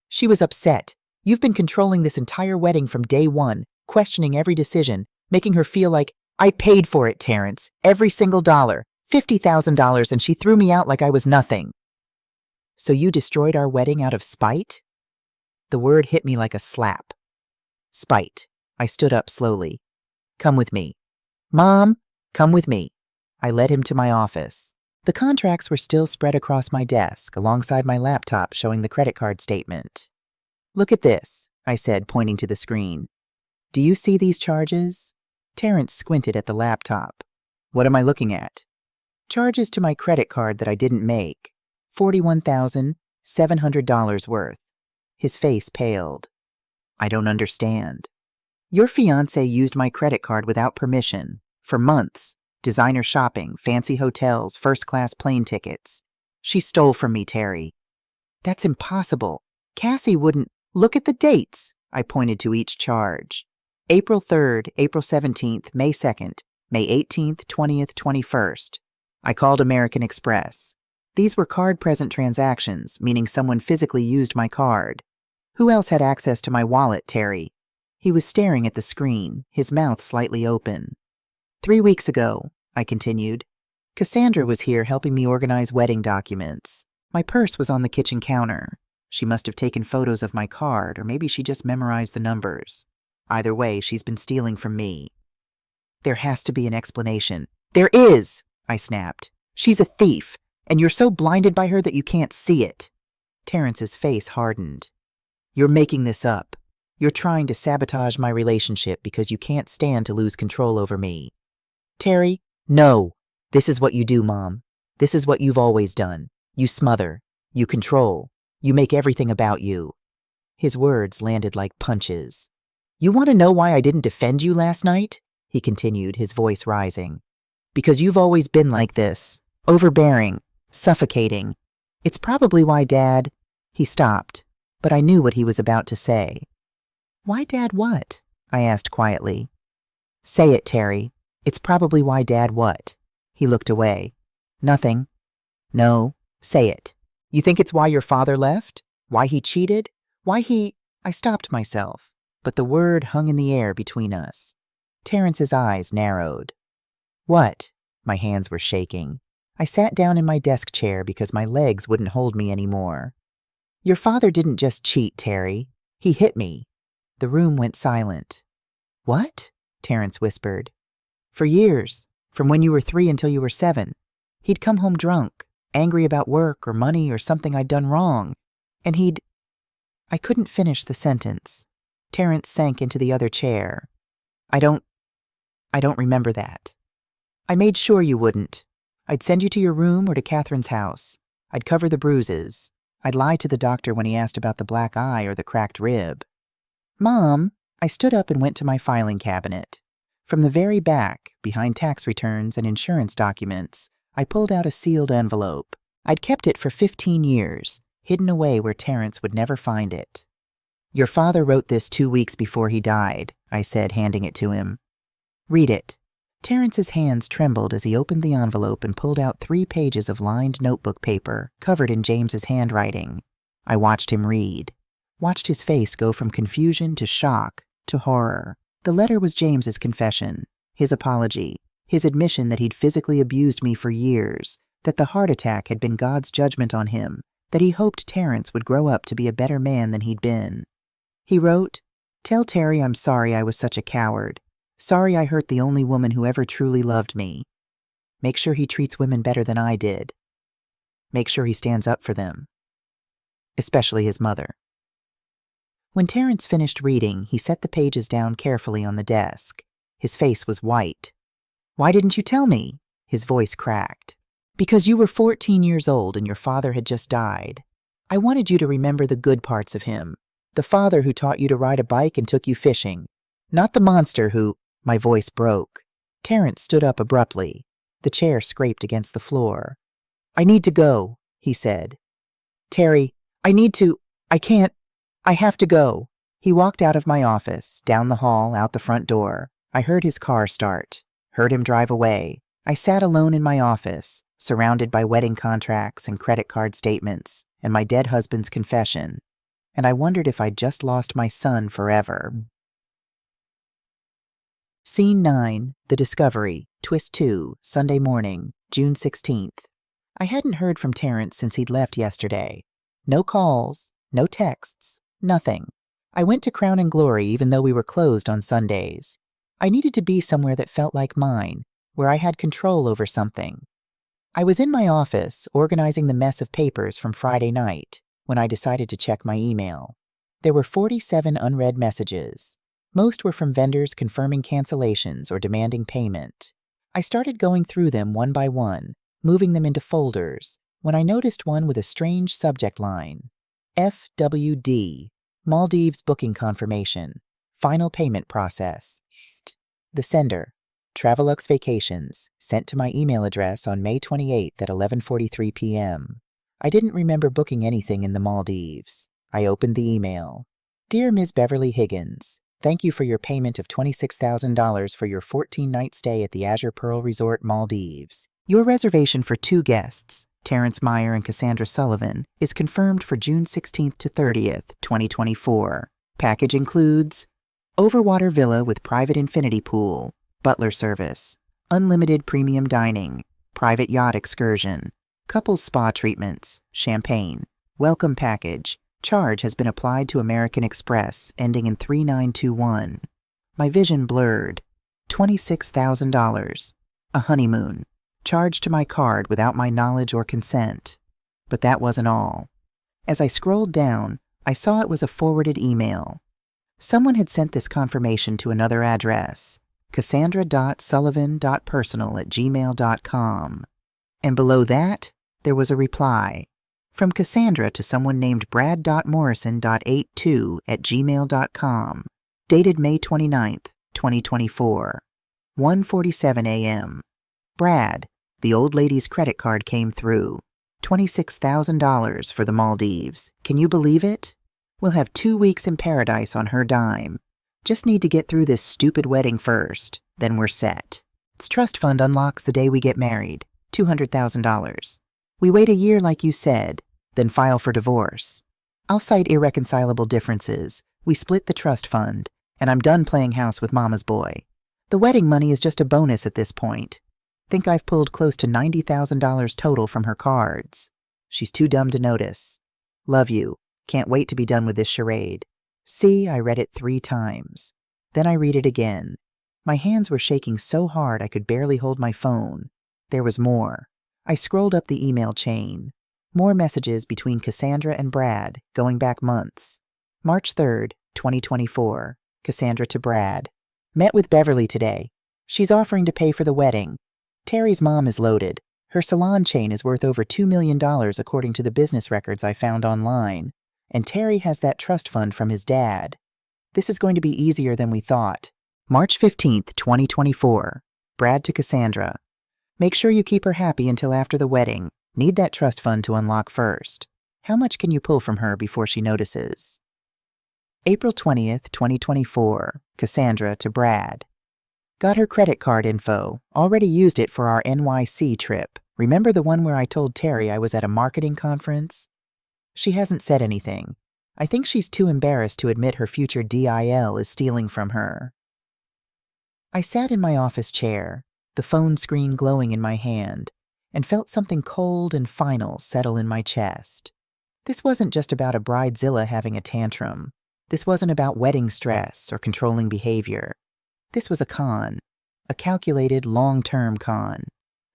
She was upset. You've been controlling this entire wedding from day one, questioning every decision, making her feel like, "I paid for it, Terrence. Every single dollar. $50,000, and she threw me out like I was nothing." "So you destroyed our wedding out of spite?" The word hit me like a slap. Spite. I stood up slowly. "Come with me." "Mom, come with me." I led him to my office. The contracts were still spread across my desk, alongside my laptop showing the credit card statement. "Look at this," I said, pointing to the screen. "Do you see these charges?" Terrence squinted at the laptop. "What am I looking at?" "Charges to my credit card that I didn't make. $41,700 worth." His face paled. "I don't understand." "Your fiancé used my credit card without permission, for months. Designer shopping, fancy hotels, first-class plane tickets. She stole from me, Terry." "That's impossible. Cassie wouldn't—" "Look at the dates." I pointed to each charge. April 3rd, April 17th, May 2nd, May 18th, 20th, 21st. I called American Express. These were card-present transactions, meaning someone physically used my card. Who else had access to my wallet, Terry? He was staring at the screen, his mouth slightly open. 3 weeks ago, I continued, Cassandra was here helping me organize wedding documents. My purse was on the kitchen counter. She must have taken photos of my card, or maybe she just memorized the numbers. Either way, she's been stealing from me. There has to be an explanation. "There is!" I snapped. "She's a thief, and you're so blinded by her that you can't see it." Terrence's face hardened. "You're making this up. You're trying to sabotage my relationship because you can't stand to lose control over me." "Terry, no. This is what you do, Mom. This is what you've always done. You smother. You control. You make everything about you." His words landed like punches. "You want to know why I didn't defend you last night?" he continued, his voice rising. "Because you've always been like this. Overbearing. Suffocating. It's probably why Dad—" He stopped, but I knew what he was about to say. "Why Dad what?" I asked quietly. "Say it, Terry. It's probably why Dad what?" He looked away. "Nothing." "No, say it. You think it's why your father left? Why he cheated? Why he—" I stopped myself, but the word hung in the air between us. Terrence's eyes narrowed. "What?" My hands were shaking. I sat down in my desk chair because my legs wouldn't hold me anymore. "Your father didn't just cheat, Terry. He hit me." The room went silent. "What?" Terrence whispered. "For years, from when you were 3 until you were 7. He'd come home drunk, angry about work or money or something I'd done wrong, And I couldn't finish the sentence. Terrence sank into the other chair. I don't remember that. I made sure you wouldn't. I'd send you to your room or to Catherine's house. I'd cover the bruises. I'd lie to the doctor when he asked about the black eye or the cracked rib. Mom, I stood up and went to my filing cabinet. From the very back, behind tax returns and insurance documents, I pulled out a sealed envelope. I'd kept it for 15 years, hidden away where Terrence would never find it. Your father wrote this 2 weeks before he died, I said, handing it to him. Read it. Terrence's hands trembled as he opened the envelope and pulled out 3 pages of lined notebook paper covered in James's handwriting. I watched him read, watched his face go from confusion to shock to horror. The letter was James's confession, his apology, his admission that he'd physically abused me for years, that the heart attack had been God's judgment on him, that he hoped Terrence would grow up to be a better man than he'd been. He wrote, "Tell Terry I'm sorry I was such a coward. Sorry I hurt the only woman who ever truly loved me. Make sure he treats women better than I did. Make sure he stands up for them. Especially his mother." When Terrence finished reading, he set the pages down carefully on the desk. His face was white. "Why didn't you tell me?" His voice cracked. "Because you were 14 years old and your father had just died. I wanted you to remember the good parts of him. The father who taught you to ride a bike and took you fishing. Not the monster who—" My voice broke. Terrence stood up abruptly. The chair scraped against the floor. "I need to go," he said. "Terry, I have to go." He walked out of my office, down the hall, out the front door. I heard his car start, heard him drive away. I sat alone in my office, surrounded by wedding contracts and credit card statements, and my dead husband's confession, and I wondered if I'd just lost my son forever. Scene 9, The Discovery, Twist 2, Sunday morning, June 16th. I hadn't heard from Terrence since he'd left yesterday. No calls, no texts, nothing. I went to Crown and Glory even though we were closed on Sundays. I needed to be somewhere that felt like mine, where I had control over something. I was in my office, organizing the mess of papers from Friday night, when I decided to check my email. There were 47 unread messages. Most were from vendors confirming cancellations or demanding payment. I started going through them one by one, moving them into folders, when I noticed one with a strange subject line. FWD, Maldives Booking Confirmation, Final Payment Process. The sender, Travelux Vacations, sent to my email address on May 28th at 11:43 p.m. I didn't remember booking anything in the Maldives. I opened the email. Dear Ms. Beverly Higgins, thank you for your payment of $26,000 for your 14-night stay at the Azure Pearl Resort, Maldives. Your reservation for 2 guests, Terrence Meyer and Cassandra Sullivan, is confirmed for June 16th to 30th, 2024. Package includes overwater villa with private infinity pool, butler service, unlimited premium dining, private yacht excursion, couples spa treatments, champagne, welcome package. Charge has been applied to American Express, ending in 3921. My vision blurred. $26,000. A honeymoon. Charged to my card without my knowledge or consent. But that wasn't all. As I scrolled down, I saw it was a forwarded email. Someone had sent this confirmation to another address, cassandra.sullivan.personal@gmail.com. And below that, there was a reply. From Cassandra to someone named brad.morrison.82@gmail.com, dated May 29th, 2024, 1:47 a.m. Brad, the old lady's credit card came through. $26,000 for the Maldives. Can you believe it? We'll have 2 weeks in paradise on her dime. Just need to get through this stupid wedding first, then we're set. Its trust fund unlocks the day we get married, $200,000. We wait a year like you said, then file for divorce. I'll cite irreconcilable differences. We split the trust fund, and I'm done playing house with Mama's boy. The wedding money is just a bonus at this point. Think I've pulled close to $90,000 total from her cards. She's too dumb to notice. Love you. Can't wait to be done with this charade. See, I read it 3 times. Then I read it again. My hands were shaking so hard I could barely hold my phone. There was more. I scrolled up the email chain. More messages between Cassandra and Brad, going back months. March 3rd, 2024. Cassandra to Brad. Met with Beverly today. She's offering to pay for the wedding. Terry's mom is loaded. Her salon chain is worth over $2 million according to the business records I found online. And Terry has that trust fund from his dad. This is going to be easier than we thought. March 15th, 2024. Brad to Cassandra. Make sure you keep her happy until after the wedding. Need that trust fund to unlock first. How much can you pull from her before she notices? April 20th, 2024. Cassandra to Brad. Got her credit card info. Already used it for our NYC trip. Remember the one where I told Terry I was at a marketing conference? She hasn't said anything. I think she's too embarrassed to admit her future DIL is stealing from her. I sat in my office chair, the phone screen glowing in my hand, and felt something cold and final settle in my chest. This wasn't just about a bridezilla having a tantrum. This wasn't about wedding stress or controlling behavior. This was a con, a calculated, long-term con.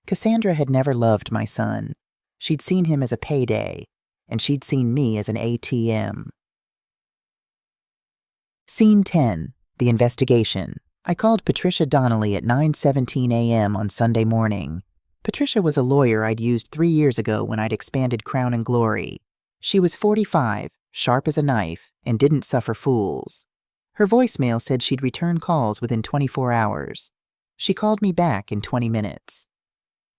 Cassandra had never loved my son. She'd seen him as a payday, and she'd seen me as an ATM. Scene 10, the investigation. I called Patricia Donnelly at 9:17 a.m. on Sunday morning. Patricia was a lawyer I'd used 3 years ago when I'd expanded Crown and Glory. She was 45, sharp as a knife, and didn't suffer fools. Her voicemail said she'd return calls within 24 hours. She called me back in 20 minutes.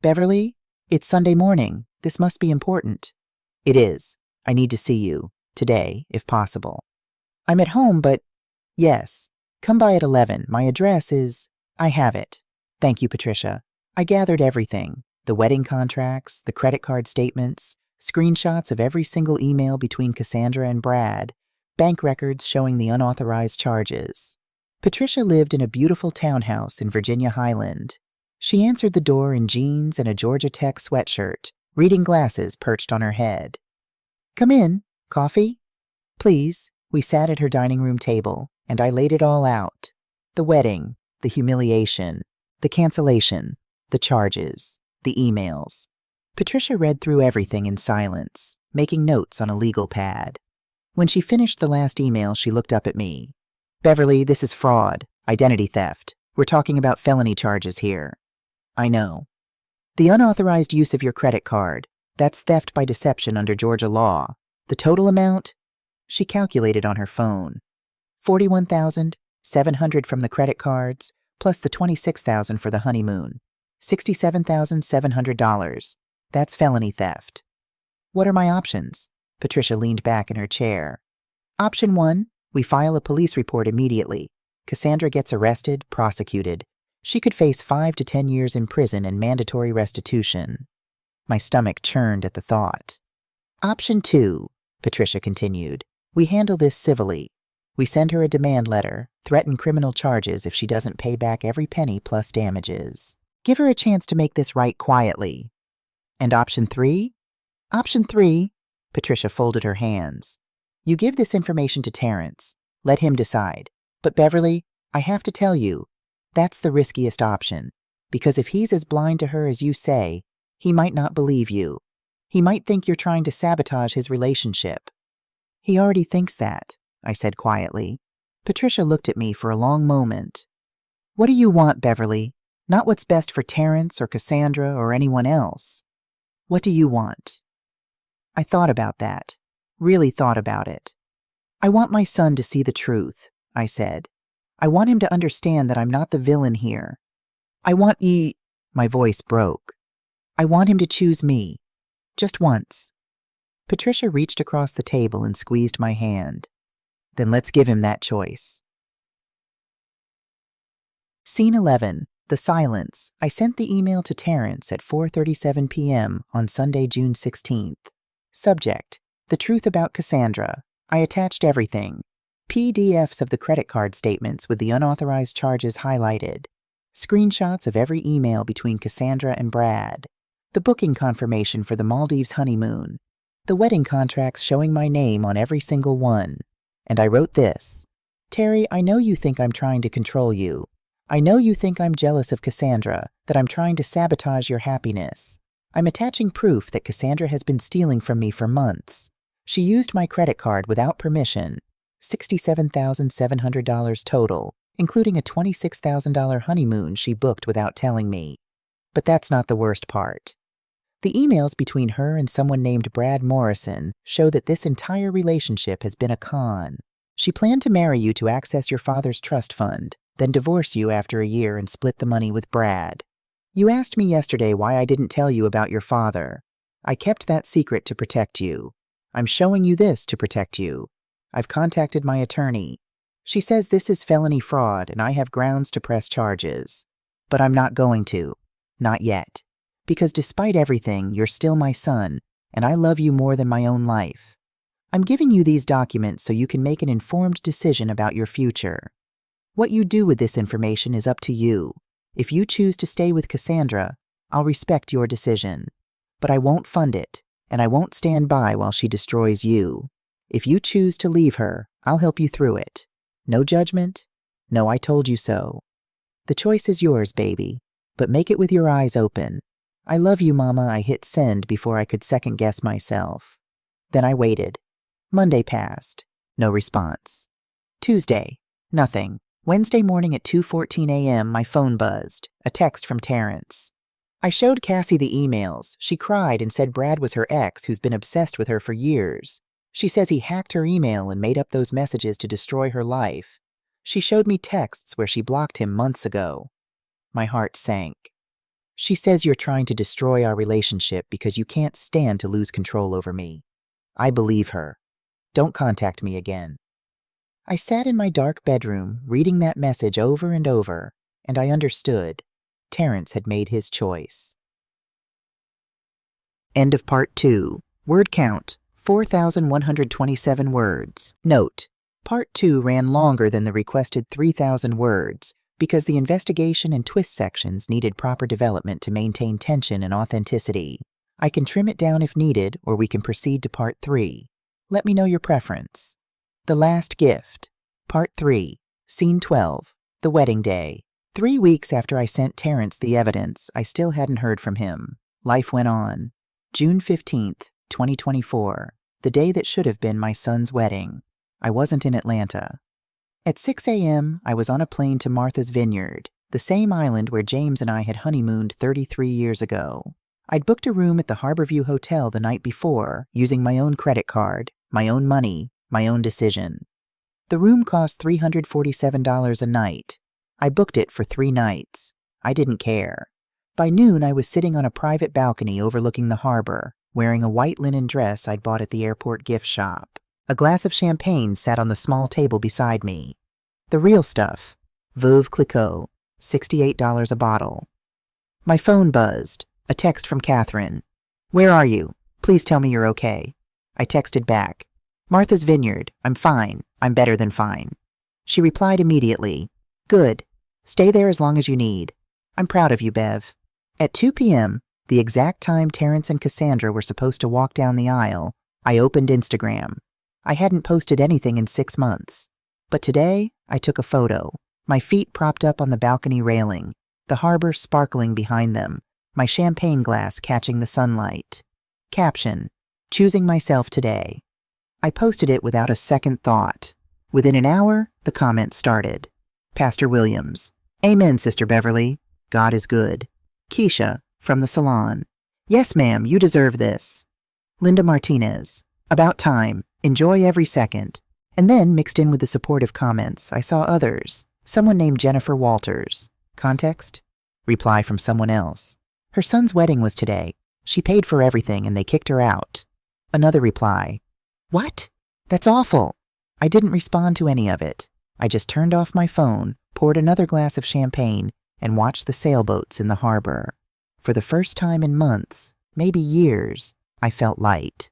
Beverly, it's Sunday morning. This must be important. It is. I need to see you. Today, if possible. I'm at home, but... Yes. Come by at 11. My address is... I have it. Thank you, Patricia. I gathered everything. The wedding contracts, the credit card statements, screenshots of every single email between Cassandra and Brad, bank records showing the unauthorized charges. Patricia lived in a beautiful townhouse in Virginia Highland. She answered the door in jeans and a Georgia Tech sweatshirt, reading glasses perched on her head. Come in. Coffee? Please. We sat at her dining room table, and I laid it all out. The wedding, the humiliation, the cancellation, the charges, the emails. Patricia read through everything in silence, making notes on a legal pad. When she finished the last email, she looked up at me. Beverly, this is fraud, identity theft. We're talking about felony charges here. I know. The unauthorized use of your credit card, that's theft by deception under Georgia law. The total amount? She calculated on her phone. $41,700 from the credit cards, plus the $26,000 for the honeymoon. $67,700. That's felony theft. What are my options? Patricia leaned back in her chair. Option 1, we file a police report immediately. Cassandra gets arrested, prosecuted. She could face 5 to 10 years in prison and mandatory restitution. My stomach churned at the thought. Option 2, Patricia continued. We handle this civilly. We send her a demand letter, threaten criminal charges if she doesn't pay back every penny plus damages. Give her a chance to make this right quietly. And option 3? Option 3, Patricia folded her hands. You give this information to Terrence. Let him decide. But Beverly, I have to tell you, that's the riskiest option. Because if he's as blind to her as you say, he might not believe you. He might think you're trying to sabotage his relationship. He already thinks that, I said quietly. Patricia looked at me for a long moment. What do you want, Beverly? Not what's best for Terrence or Cassandra or anyone else. What do you want? I thought about that. Really thought about it. I want my son to see the truth, I said. I want him to understand that I'm not the villain here. I want My voice broke. I want him to choose me. Just once. Patricia reached across the table and squeezed my hand. Then let's give him that choice. Scene 11. The silence. I sent the email to Terrence at 4:37 p.m. on Sunday, June 16th. Subject. The truth about Cassandra. I attached everything. PDFs of the credit card statements with the unauthorized charges highlighted. Screenshots of every email between Cassandra and Brad. The booking confirmation for the Maldives honeymoon. The wedding contracts showing my name on every single one. And I wrote this. Terry, I know you think I'm trying to control you. I know you think I'm jealous of Cassandra, that I'm trying to sabotage your happiness. I'm attaching proof that Cassandra has been stealing from me for months. She used my credit card without permission, $67,700 total, including a $26,000 honeymoon she booked without telling me. But that's not the worst part. The emails between her and someone named Brad Morrison show that this entire relationship has been a con. She planned to marry you to access your father's trust fund, then divorce you after a year and split the money with Brad. You asked me yesterday why I didn't tell you about your father. I kept that secret to protect you. I'm showing you this to protect you. I've contacted my attorney. She says this is felony fraud and I have grounds to press charges. But I'm not going to. Not yet. Because despite everything, you're still my son, and I love you more than my own life. I'm giving you these documents so you can make an informed decision about your future. What you do with this information is up to you. If you choose to stay with Cassandra, I'll respect your decision. But I won't fund it, and I won't stand by while she destroys you. If you choose to leave her, I'll help you through it. No judgment, no I told you so. The choice is yours, baby, but make it with your eyes open. I love you, Mama. I hit send before I could second-guess myself. Then I waited. Monday passed. No response. Tuesday. Nothing. Wednesday morning at 2:14 a.m., my phone buzzed. A text from Terrence. I showed Cassie the emails. She cried and said Brad was her ex who's been obsessed with her for years. She says he hacked her email and made up those messages to destroy her life. She showed me texts where she blocked him months ago. My heart sank. She says you're trying to destroy our relationship because you can't stand to lose control over me. I believe her. Don't contact me again. I sat in my dark bedroom, reading that message over and over, and I understood. Terrence had made his choice. End of Part 2. Word count, 4,127 words. Note, Part 2 ran longer than the requested 3,000 words because the investigation and twist sections needed proper development to maintain tension and authenticity. I can trim it down if needed, or we can proceed to Part 3. Let me know your preference. The Last Gift. Part 3. Scene 12. The Wedding Day. 3 weeks after I sent Terrence the evidence, I still hadn't heard from him. Life went on. June 15th, 2024. The day that should have been my son's wedding. I wasn't in Atlanta. At 6 a.m., I was on a plane to Martha's Vineyard, the same island where James and I had honeymooned 33 years ago. I'd booked a room at the Harborview Hotel the night before, using my own credit card, my own money, my own decision. The room cost $347 a night. I booked it for 3 nights. I didn't care. By noon, I was sitting on a private balcony overlooking the harbor, wearing a white linen dress I'd bought at the airport gift shop. A glass of champagne sat on the small table beside me. The real stuff, Veuve Clicquot, $68 a bottle. My phone buzzed. A text from Catherine. Where are you? Please tell me you're okay. I texted back. Martha's Vineyard. I'm fine. I'm better than fine. She replied immediately. Good. Stay there as long as you need. I'm proud of you, Bev. At 2 p.m., the exact time Terrence and Cassandra were supposed to walk down the aisle, I opened Instagram. I hadn't posted anything in 6 months. But today, I took a photo. My feet propped up on the balcony railing, the harbor sparkling behind them, my champagne glass catching the sunlight. Caption, choosing myself today. I posted it without a second thought. Within an hour, the comments started. Pastor Williams. Amen, Sister Beverly. God is good. Keisha, from the salon. Yes, ma'am, you deserve this. Linda Martinez. About time. Enjoy every second. And then, mixed in with the supportive comments, I saw others. Someone named Jennifer Walters. Context? Reply from someone else. Her son's wedding was today. She paid for everything and they kicked her out. Another reply. What? That's awful. I didn't respond to any of it. I just turned off my phone, poured another glass of champagne, and watched the sailboats in the harbor. For the first time in months, maybe years, I felt light.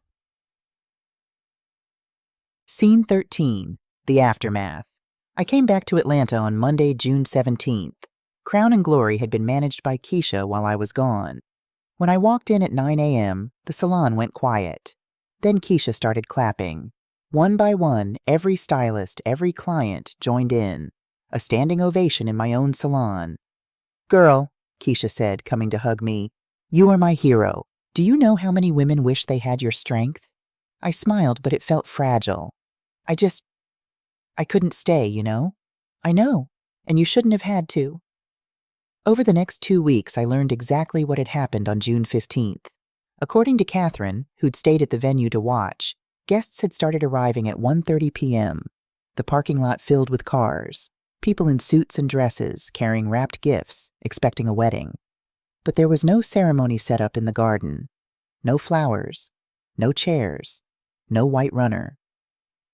Scene 13. The Aftermath. I came back to Atlanta on Monday, June 17th. Crown and Glory had been managed by Keisha while I was gone. When I walked in at 9 a.m., the salon went quiet. Then Keisha started clapping. One by one, every stylist, every client joined in. A standing ovation in my own salon. Girl, Keisha said, coming to hug me, You are my hero. Do you know how many women wish they had your strength? I smiled, but it felt fragile. I couldn't stay, you know? I know, and you shouldn't have had to. Over the next 2 weeks, I learned exactly what had happened on June 15th. According to Catherine, who'd stayed at the venue to watch, guests had started arriving at 1:30 p.m., the parking lot filled with cars, people in suits and dresses carrying wrapped gifts, expecting a wedding. But there was no ceremony set up in the garden. No flowers, no chairs, no white runner.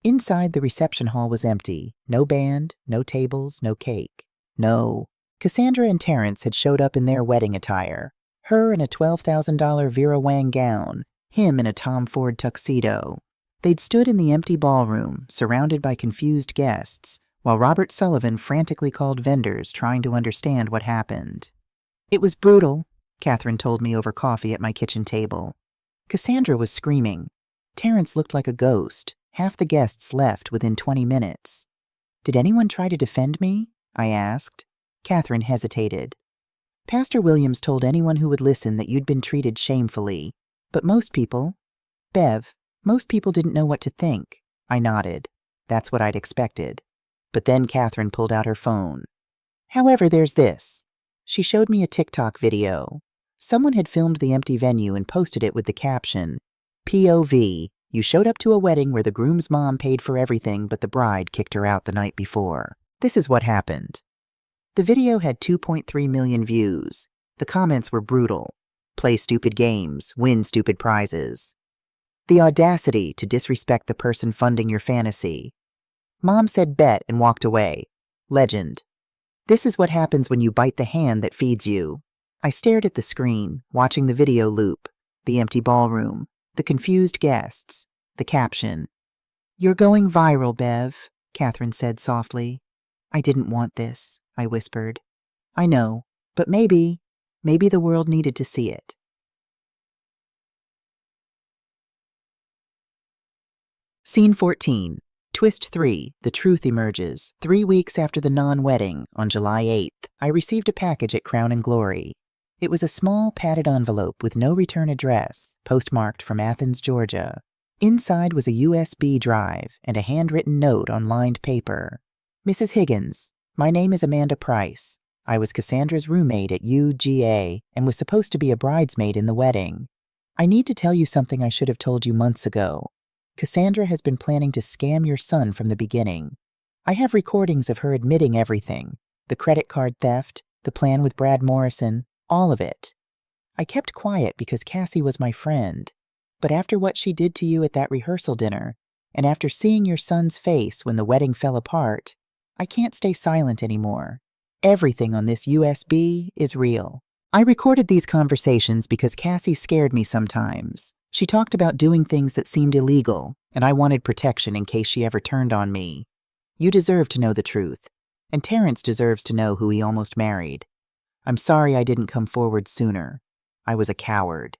Inside, the reception hall was empty. No band, no tables, no cake. No. Cassandra and Terrence had showed up in their wedding attire. Her in a $12,000 Vera Wang gown, him in a Tom Ford tuxedo. They'd stood in the empty ballroom, surrounded by confused guests, while Robert Sullivan frantically called vendors trying to understand what happened. It was brutal, Catherine told me over coffee at my kitchen table. Cassandra was screaming. Terrence looked like a ghost. Half the guests left within 20 minutes. Did anyone try to defend me? I asked. Catherine hesitated. Pastor Williams told anyone who would listen that you'd been treated shamefully. But most people didn't know what to think. I nodded. That's what I'd expected. But then Catherine pulled out her phone. However, there's this. She showed me a TikTok video. Someone had filmed the empty venue and posted it with the caption, POV, you showed up to a wedding where the groom's mom paid for everything but the bride kicked her out the night before. This is what happened. The video had 2.3 million views. The comments were brutal. Play stupid games, win stupid prizes. The audacity to disrespect the person funding your fantasy. Mom said bet and walked away. Legend. This is what happens when you bite the hand that feeds you. I stared at the screen, watching the video loop, the empty ballroom, the confused guests, the caption. You're going viral, Bev, Catherine said softly. I didn't want this, I whispered. I know, but maybe the world needed to see it. Scene 14. Twist 3. The truth emerges. 3 weeks after the non-wedding, on July 8th, I received a package at Crown and Glory. It was a small, padded envelope with no return address, postmarked from Athens, Georgia. Inside was a USB drive and a handwritten note on lined paper. Mrs. Higgins, my name is Amanda Price. I was Cassandra's roommate at UGA and was supposed to be a bridesmaid in the wedding. I need to tell you something I should have told you months ago. Cassandra has been planning to scam your son from the beginning. I have recordings of her admitting everything. The credit card theft, the plan with Brad Morrison, all of it. I kept quiet because Cassie was my friend. But after what she did to you at that rehearsal dinner, and after seeing your son's face when the wedding fell apart, I can't stay silent anymore. Everything on this USB is real. I recorded these conversations because Cassie scared me sometimes. She talked about doing things that seemed illegal, and I wanted protection in case she ever turned on me. You deserve to know the truth, and Terrence deserves to know who he almost married. I'm sorry I didn't come forward sooner. I was a coward.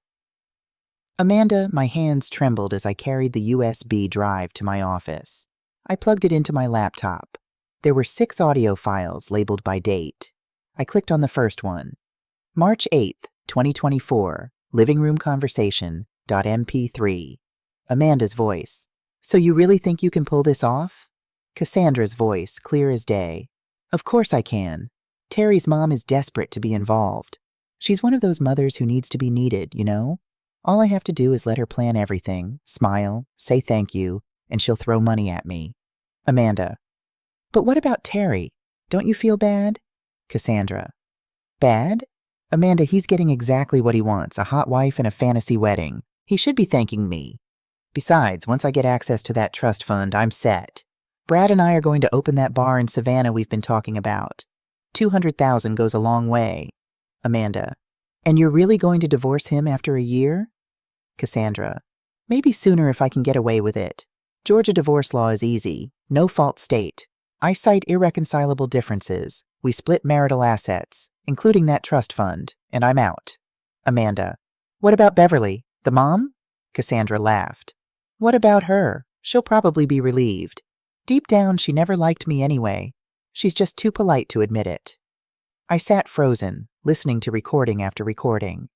Amanda, my hands trembled as I carried the USB drive to my office. I plugged it into my laptop. There were 6 audio files labeled by date. I clicked on the first one. March 8th, 2024, living room conversation.mp3. Amanda's voice. So you really think you can pull this off? Cassandra's voice, clear as day. Of course I can. Terry's mom is desperate to be involved. She's one of those mothers who needs to be needed, you know? All I have to do is let her plan everything, smile, say thank you, and she'll throw money at me. Amanda. But what about Terry? Don't you feel bad? Cassandra. Bad? Amanda, he's getting exactly what he wants, a hot wife and a fantasy wedding. He should be thanking me. Besides, once I get access to that trust fund, I'm set. Brad and I are going to open that bar in Savannah we've been talking about. $200,000 goes a long way. Amanda. And you're really going to divorce him after a year? Cassandra. Maybe sooner if I can get away with it. Georgia divorce law is easy. No fault state. I cite irreconcilable differences. We split marital assets, including that trust fund, and I'm out. Amanda. What about Beverly, the mom? Cassandra laughed. What about her? She'll probably be relieved. Deep down, she never liked me anyway. She's just too polite to admit it. I sat frozen, listening to recording after recording.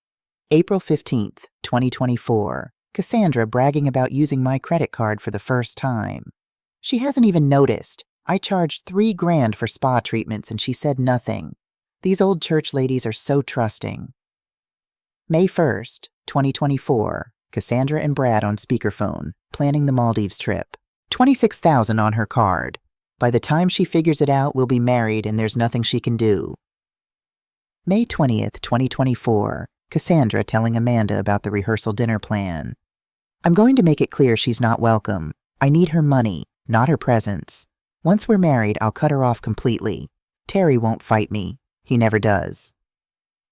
April 15th, 2024. Cassandra bragging about using my credit card for the first time. She hasn't even noticed. I charged $3,000 for spa treatments and she said nothing. These old church ladies are so trusting. May 1st, 2024. Cassandra and Brad on speakerphone, planning the Maldives trip. $26,000 on her card. By the time she figures it out, we'll be married and there's nothing she can do. May 20th, 2024. Cassandra telling Amanda about the rehearsal dinner plan. I'm going to make it clear she's not welcome. I need her money, not her presence. Once we're married, I'll cut her off completely. Terry won't fight me. He never does.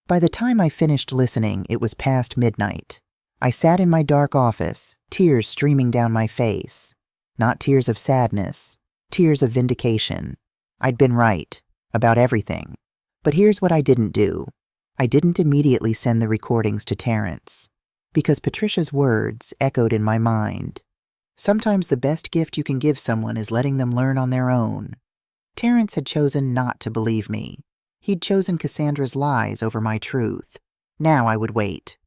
By the time I finished listening, it was past midnight. I sat in my dark office, tears streaming down my face. Not tears of sadness, tears of vindication. I'd been right, about everything. But here's what I didn't do. I didn't immediately send the recordings to Terrence, because Patricia's words echoed in my mind. Sometimes the best gift you can give someone is letting them learn on their own. Terrence had chosen not to believe me. He'd chosen Cassandra's lies over my truth. Now I would wait.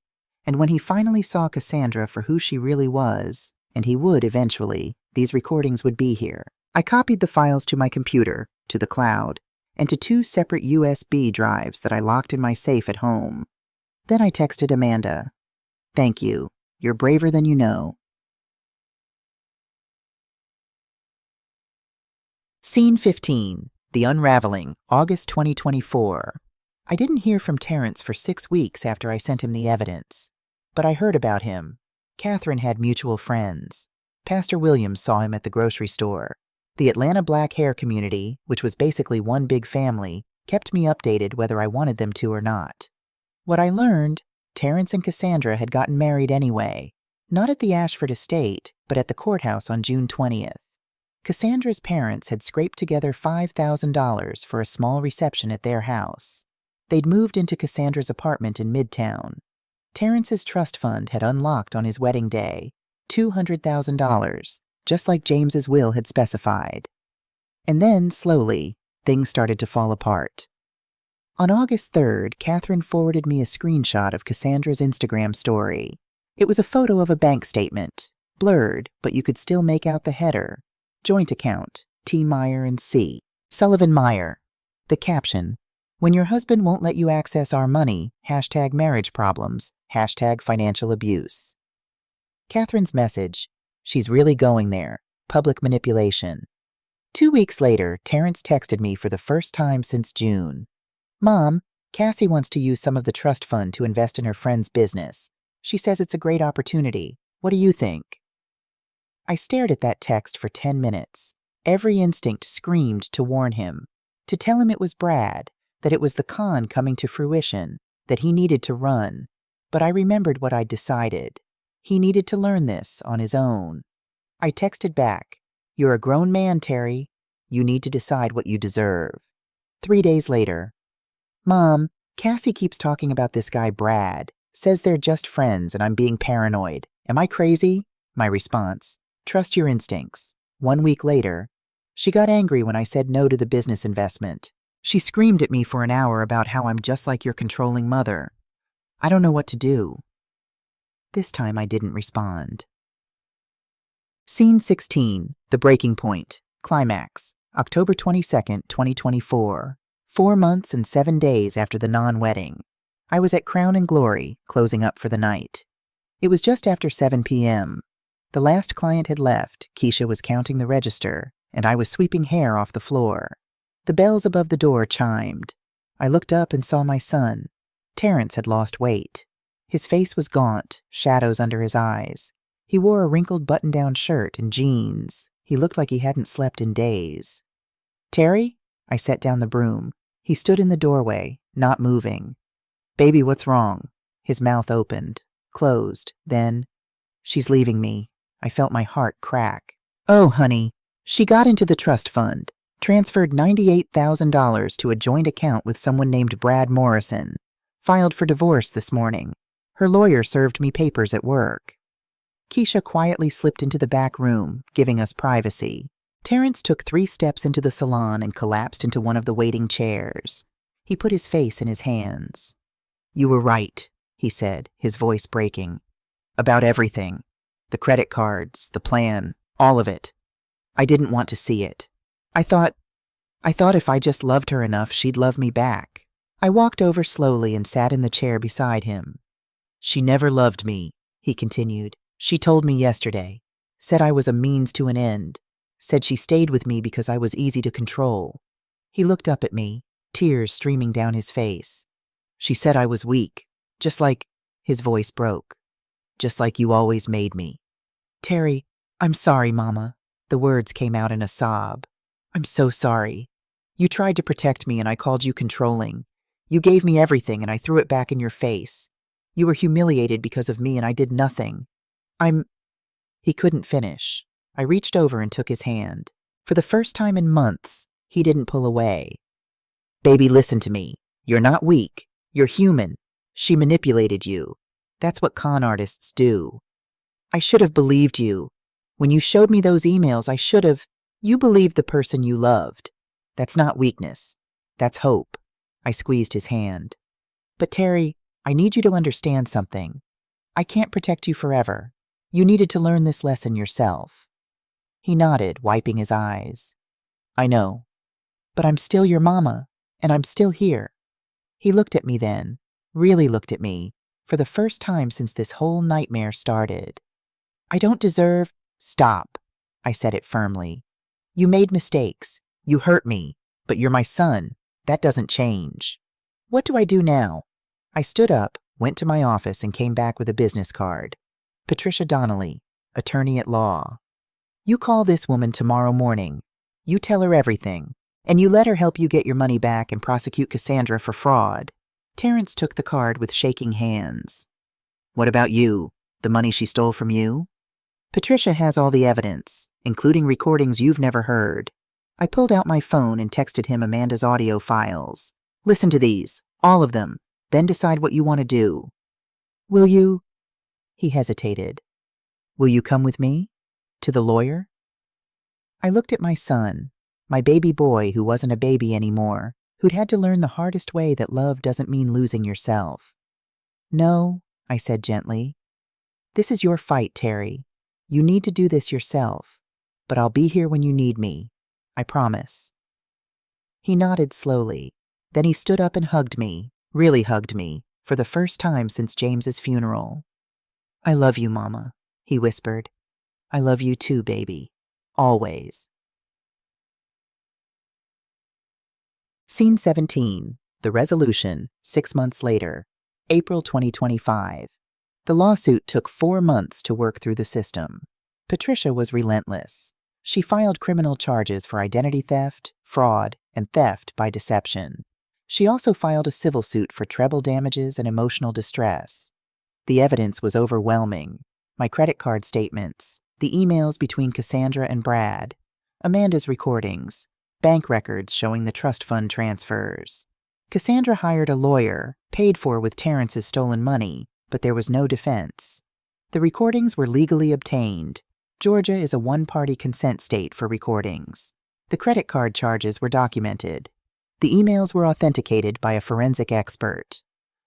And when he finally saw Cassandra for who she really was, and he would eventually, these recordings would be here. I copied the files to my computer, to the cloud, and to 2 separate USB drives that I locked in my safe at home. Then I texted Amanda. Thank you. You're braver than you know. Scene 15. The Unraveling, August 2024. I didn't hear from Terrence for 6 weeks after I sent him the evidence. But I heard about him. Catherine had mutual friends. Pastor Williams saw him at the grocery store. The Atlanta black hair community, which was basically one big family, kept me updated whether I wanted them to or not. What I learned, Terrence and Cassandra had gotten married anyway, not at the Ashford estate, but at the courthouse on June 20th. Cassandra's parents had scraped together $5,000 for a small reception at their house. They'd moved into Cassandra's apartment in Midtown. Terrence's trust fund had unlocked on his wedding day, $200,000, just like James's will had specified. And then, slowly, things started to fall apart. On August 3rd, Catherine forwarded me a screenshot of Cassandra's Instagram story. It was a photo of a bank statement, blurred, but you could still make out the header. Joint account, T. Meyer and C. Sullivan Meyer. The caption, when your husband won't let you access our money, #marriage problems, #financial abuse. Catherine's message, she's really going there, public manipulation. 2 weeks later, Terrence texted me for the first time since June. Mom, Cassie wants to use some of the trust fund to invest in her friend's business. She says it's a great opportunity. What do you think? I stared at that text for 10 minutes. Every instinct screamed to warn him, to tell him it was Brad, that it was the con coming to fruition, that he needed to run. But I remembered what I'd decided. He needed to learn this on his own. I texted back, you're a grown man, Terry. You need to decide what you deserve. 3 days later, Mom, Cassie keeps talking about this guy Brad, says they're just friends and I'm being paranoid. Am I crazy? My response, trust your instincts. 1 week later, she got angry when I said no to the business investment. She screamed at me for an hour about how I'm just like your controlling mother. I don't know what to do. This time I didn't respond. Scene 16, The Breaking Point, Climax, October 22nd, 2024. 4 months and 7 days after the non-wedding. I was at Crown and Glory, closing up for the night. It was just after 7 p.m. The last client had left, Keisha was counting the register, and I was sweeping hair off the floor. The bells above the door chimed. I looked up and saw my son. Terrence had lost weight. His face was gaunt, shadows under his eyes. He wore a wrinkled button-down shirt and jeans. He looked like he hadn't slept in days. Terry? I set down the broom. He stood in the doorway, not moving. Baby, what's wrong? His mouth opened, closed, then, she's leaving me. I felt my heart crack. Oh, honey. She got into the trust fund, transferred $98,000 to a joint account with someone named Brad Morrison, filed for divorce this morning. Her lawyer served me papers at work. Keisha quietly slipped into the back room, giving us privacy. Terrence took 3 steps into the salon and collapsed into one of the waiting chairs. He put his face in his hands. You were right. he said, his voice breaking. About everything. The credit cards, the plan, all of it. I didn't want to see it. I thought if I just loved her enough, she'd love me back. I walked over slowly and sat in the chair beside him. She never loved me, he continued. She told me yesterday. Said I was a means to an end. Said she stayed with me because I was easy to control. He looked up at me, tears streaming down his face. She said I was weak, just like, his voice broke, just like you always made me. Terry, I'm sorry, Mama. The words came out in a sob. I'm so sorry. You tried to protect me and I called you controlling. You gave me everything and I threw it back in your face. You were humiliated because of me and I did nothing. He couldn't finish. I reached over and took his hand. For the first time in months, he didn't pull away. Baby, listen to me. You're not weak. You're human. She manipulated you. That's what con artists do. I should have believed you. When you showed me those emails, I should have. You believed the person you loved. That's not weakness. That's hope. I squeezed his hand. But Terry, I need you to understand something. I can't protect you forever. You needed to learn this lesson yourself. He nodded, wiping his eyes. I know. But I'm still your mama, and I'm still here. He looked at me then, really looked at me, for the first time since this whole nightmare started. I don't deserve— Stop, I said it firmly. You made mistakes. You hurt me. But you're my son. That doesn't change. What do I do now? I stood up, went to my office, and came back with a business card. Patricia Donnelly, attorney at law. You call this woman tomorrow morning. You tell her everything, and you let her help you get your money back and prosecute Cassandra for fraud. Terrence took the card with shaking hands. What about you? The money she stole from you? Patricia has all the evidence, including recordings you've never heard. I pulled out my phone and texted him Amanda's audio files. Listen to these, all of them, then decide what you want to do. Will you? He hesitated. Will you come with me? To the lawyer? I looked at my son, my baby boy who wasn't a baby anymore, who'd had to learn the hardest way that love doesn't mean losing yourself. No, I said gently. This is your fight, Terry. You need to do this yourself, but I'll be here when you need me. I promise. He nodded slowly. Then he stood up and hugged me, really hugged me, for the first time since James's funeral. I love you, Mama, he whispered. I love you too, baby. Always. Scene 17. The resolution, 6 months later. April 2025. The lawsuit took 4 months to work through the system. Patricia was relentless. She filed criminal charges for identity theft, fraud, and theft by deception. She also filed a civil suit for treble damages and emotional distress. The evidence was overwhelming. My credit card statements, the emails between Cassandra and Brad, Amanda's recordings, bank records showing the trust fund transfers. Cassandra hired a lawyer, paid for with Terrence's stolen money, but there was no defense. The recordings were legally obtained. Georgia is a one-party consent state for recordings. The credit card charges were documented. The emails were authenticated by a forensic expert.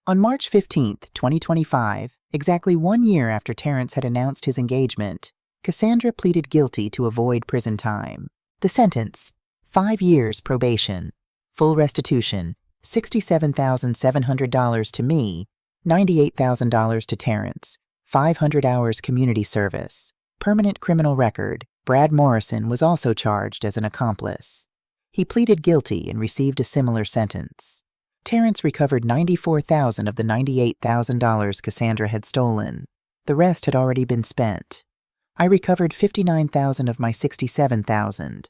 On March 15, 2025, exactly 1 year after Terrence had announced his engagement, Cassandra pleaded guilty to avoid prison time. The sentence: 5 years probation, full restitution, $67,700 to me, $98,000 to Terrence, 500 hours community service, permanent criminal record. Brad Morrison was also charged as an accomplice. He pleaded guilty and received a similar sentence. Terrence recovered $94,000 of the $98,000 Cassandra had stolen. The rest had already been spent. I recovered $59,000 of my $67,000.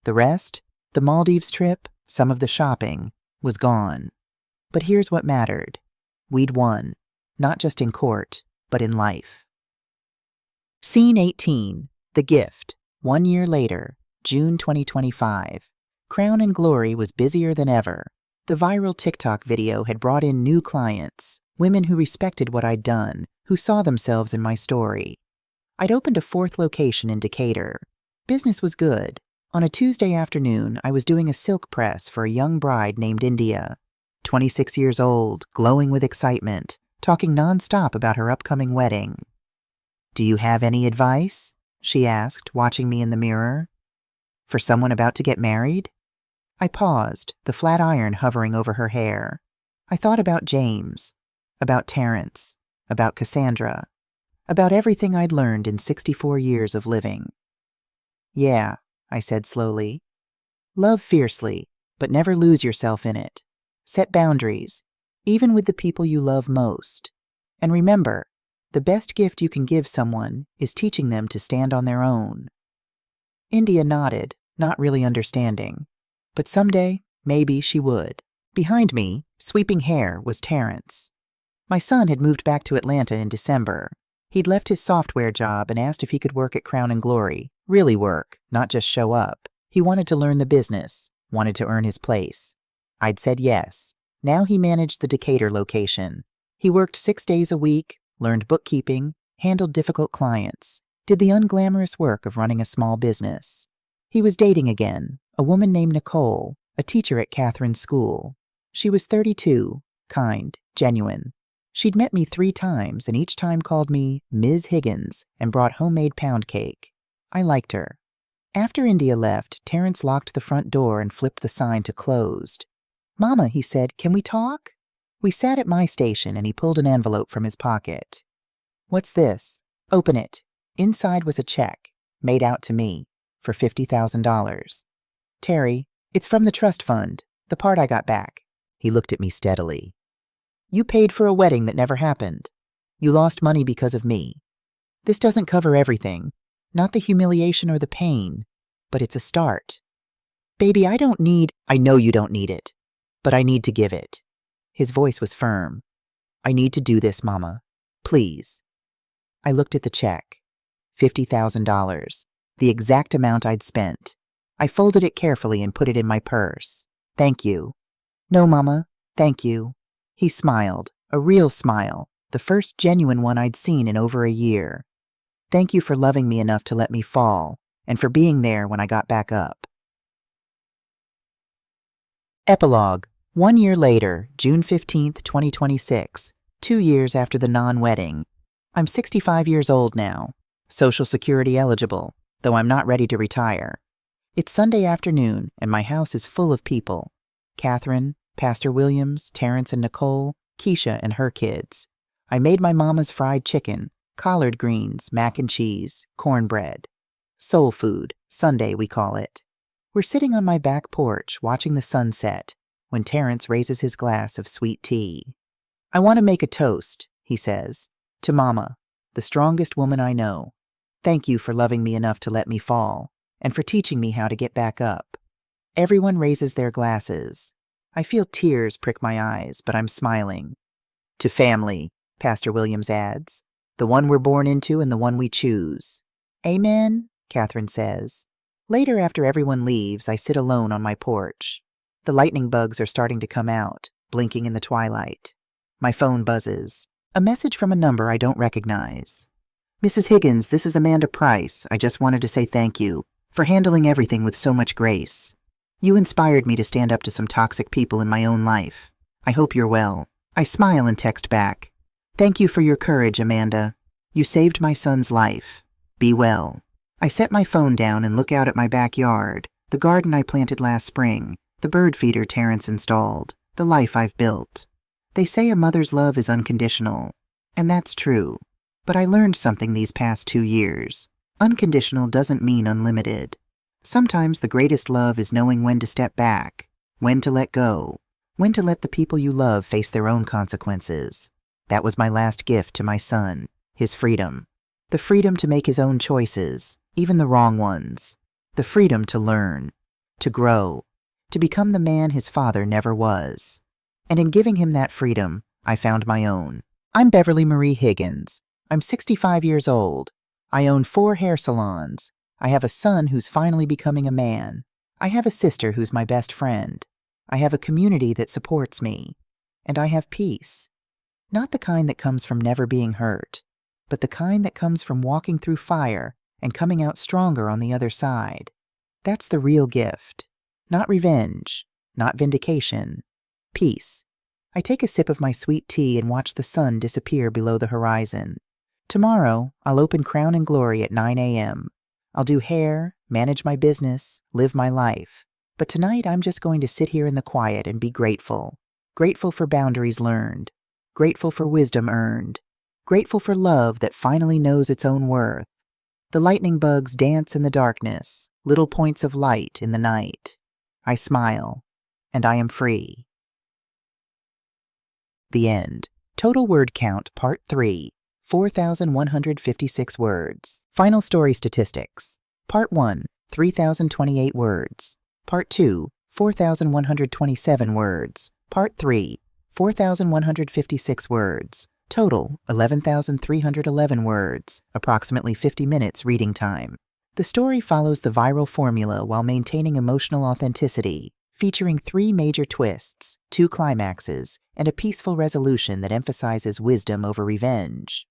The rest, the Maldives trip, some of the shopping, was gone. But here's what mattered. We'd won, not just in court, but in life. Scene 18. The Gift. 1 year later, June 2025. Crown and Glory was busier than ever. The viral TikTok video had brought in new clients, women who respected what I'd done, who saw themselves in my story. I'd opened a 4th location in Decatur. Business was good. On a Tuesday afternoon, I was doing a silk press for a young bride named India. 26 years old, glowing with excitement, talking nonstop about her upcoming wedding. "Do you have any advice?" she asked, watching me in the mirror. "For someone about to get married?" I paused, the flat iron hovering over her hair. I thought about James, about Terrence, about Cassandra, about everything I'd learned in 64 years of living. "Yeah," I said slowly. "Love fiercely, but never lose yourself in it. Set boundaries, even with the people you love most. And remember, the best gift you can give someone is teaching them to stand on their own." India nodded, not really understanding. But someday, maybe she would. Behind me, sweeping hair, was Terrence. My son had moved back to Atlanta in December. He'd left his software job and asked if he could work at Crown & Glory. Really work, not just show up. He wanted to learn the business, wanted to earn his place. I'd said yes. Now he managed the Decatur location. He worked 6 days a week, learned bookkeeping, handled difficult clients, did the unglamorous work of running a small business. He was dating again, a woman named Nicole, a teacher at Catherine's school. She was 32, kind, genuine. She'd met me 3 times and each time called me Ms. Higgins and brought homemade pound cake. I liked her. After India left, Terrence locked the front door and flipped the sign to closed. "Mama," he said, "can we talk?" We sat at my station and he pulled an envelope from his pocket. "What's this?" "Open it." Inside was a check, made out to me, for $50,000. "Terry, it's from the trust fund, the part I got back." He looked at me steadily. "You paid for a wedding that never happened. You lost money because of me. This doesn't cover everything, not the humiliation or the pain, but it's a start. Baby, I know you don't need it, but I need to give it." His voice was firm. "I need to do this, Mama. Please." I looked at the check. $50,000, the exact amount I'd spent. I folded it carefully and put it in my purse. "Thank you." "No, Mama, thank you." He smiled, a real smile, the first genuine one I'd seen in over a year. "Thank you for loving me enough to let me fall, and for being there when I got back up." Epilogue. 1 year later, June 15th, 2026, 2 years after the non-wedding. I'm 65 years old now, Social Security eligible, though I'm not ready to retire. It's Sunday afternoon, and my house is full of people. Catherine, Pastor Williams, Terrence and Nicole, Keisha and her kids. I made my mama's fried chicken, collard greens, mac and cheese, cornbread. Soul food, Sunday we call it. We're sitting on my back porch watching the sunset when Terrence raises his glass of sweet tea. "I want to make a toast," he says, "to Mama, the strongest woman I know. Thank you for loving me enough to let me fall, and for teaching me how to get back up." Everyone raises their glasses. I feel tears prick my eyes, but I'm smiling. "To family," Pastor Williams adds, "the one we're born into and the one we choose." "Amen," Catherine says. Later, after everyone leaves, I sit alone on my porch. The lightning bugs are starting to come out, blinking in the twilight. My phone buzzes. A message from a number I don't recognize. "Mrs. Higgins, this is Amanda Price. I just wanted to say thank you for handling everything with so much grace. You inspired me to stand up to some toxic people in my own life. I hope you're well." I smile and text back. "Thank you for your courage, Amanda. You saved my son's life. Be well." I set my phone down and look out at my backyard, the garden I planted last spring, the bird feeder Terrence installed, the life I've built. They say a mother's love is unconditional, and that's true. But I learned something these past 2 years. Unconditional doesn't mean unlimited. Sometimes the greatest love is knowing when to step back, when to let go, when to let the people you love face their own consequences. That was my last gift to my son, his freedom. The freedom to make his own choices, even the wrong ones. The freedom to learn, to grow, to become the man his father never was. And in giving him that freedom, I found my own. I'm Beverly Marie Higgins. I'm 65 years old. I own 4 hair salons. I have a son who's finally becoming a man. I have a sister who's my best friend. I have a community that supports me. And I have peace. Not the kind that comes from never being hurt, but the kind that comes from walking through fire and coming out stronger on the other side. That's the real gift. Not revenge, not vindication. Peace. I take a sip of my sweet tea and watch the sun disappear below the horizon. Tomorrow, I'll open Crown and Glory at 9 a.m. I'll do hair, manage my business, live my life. But tonight, I'm just going to sit here in the quiet and be grateful. Grateful for boundaries learned. Grateful for wisdom earned. Grateful for love that finally knows its own worth. The lightning bugs dance in the darkness, little points of light in the night. I smile, and I am free. The end. Total word count, Part 3, 4,156 words. Final story statistics. Part 1, 3,028 words. Part 2, 4,127 words. Part 3, 4,156 words. Total, 11,311 words, approximately 50 minutes reading time. The story follows the viral formula while maintaining emotional authenticity, featuring 3 major twists, 2 climaxes, and a peaceful resolution that emphasizes wisdom over revenge.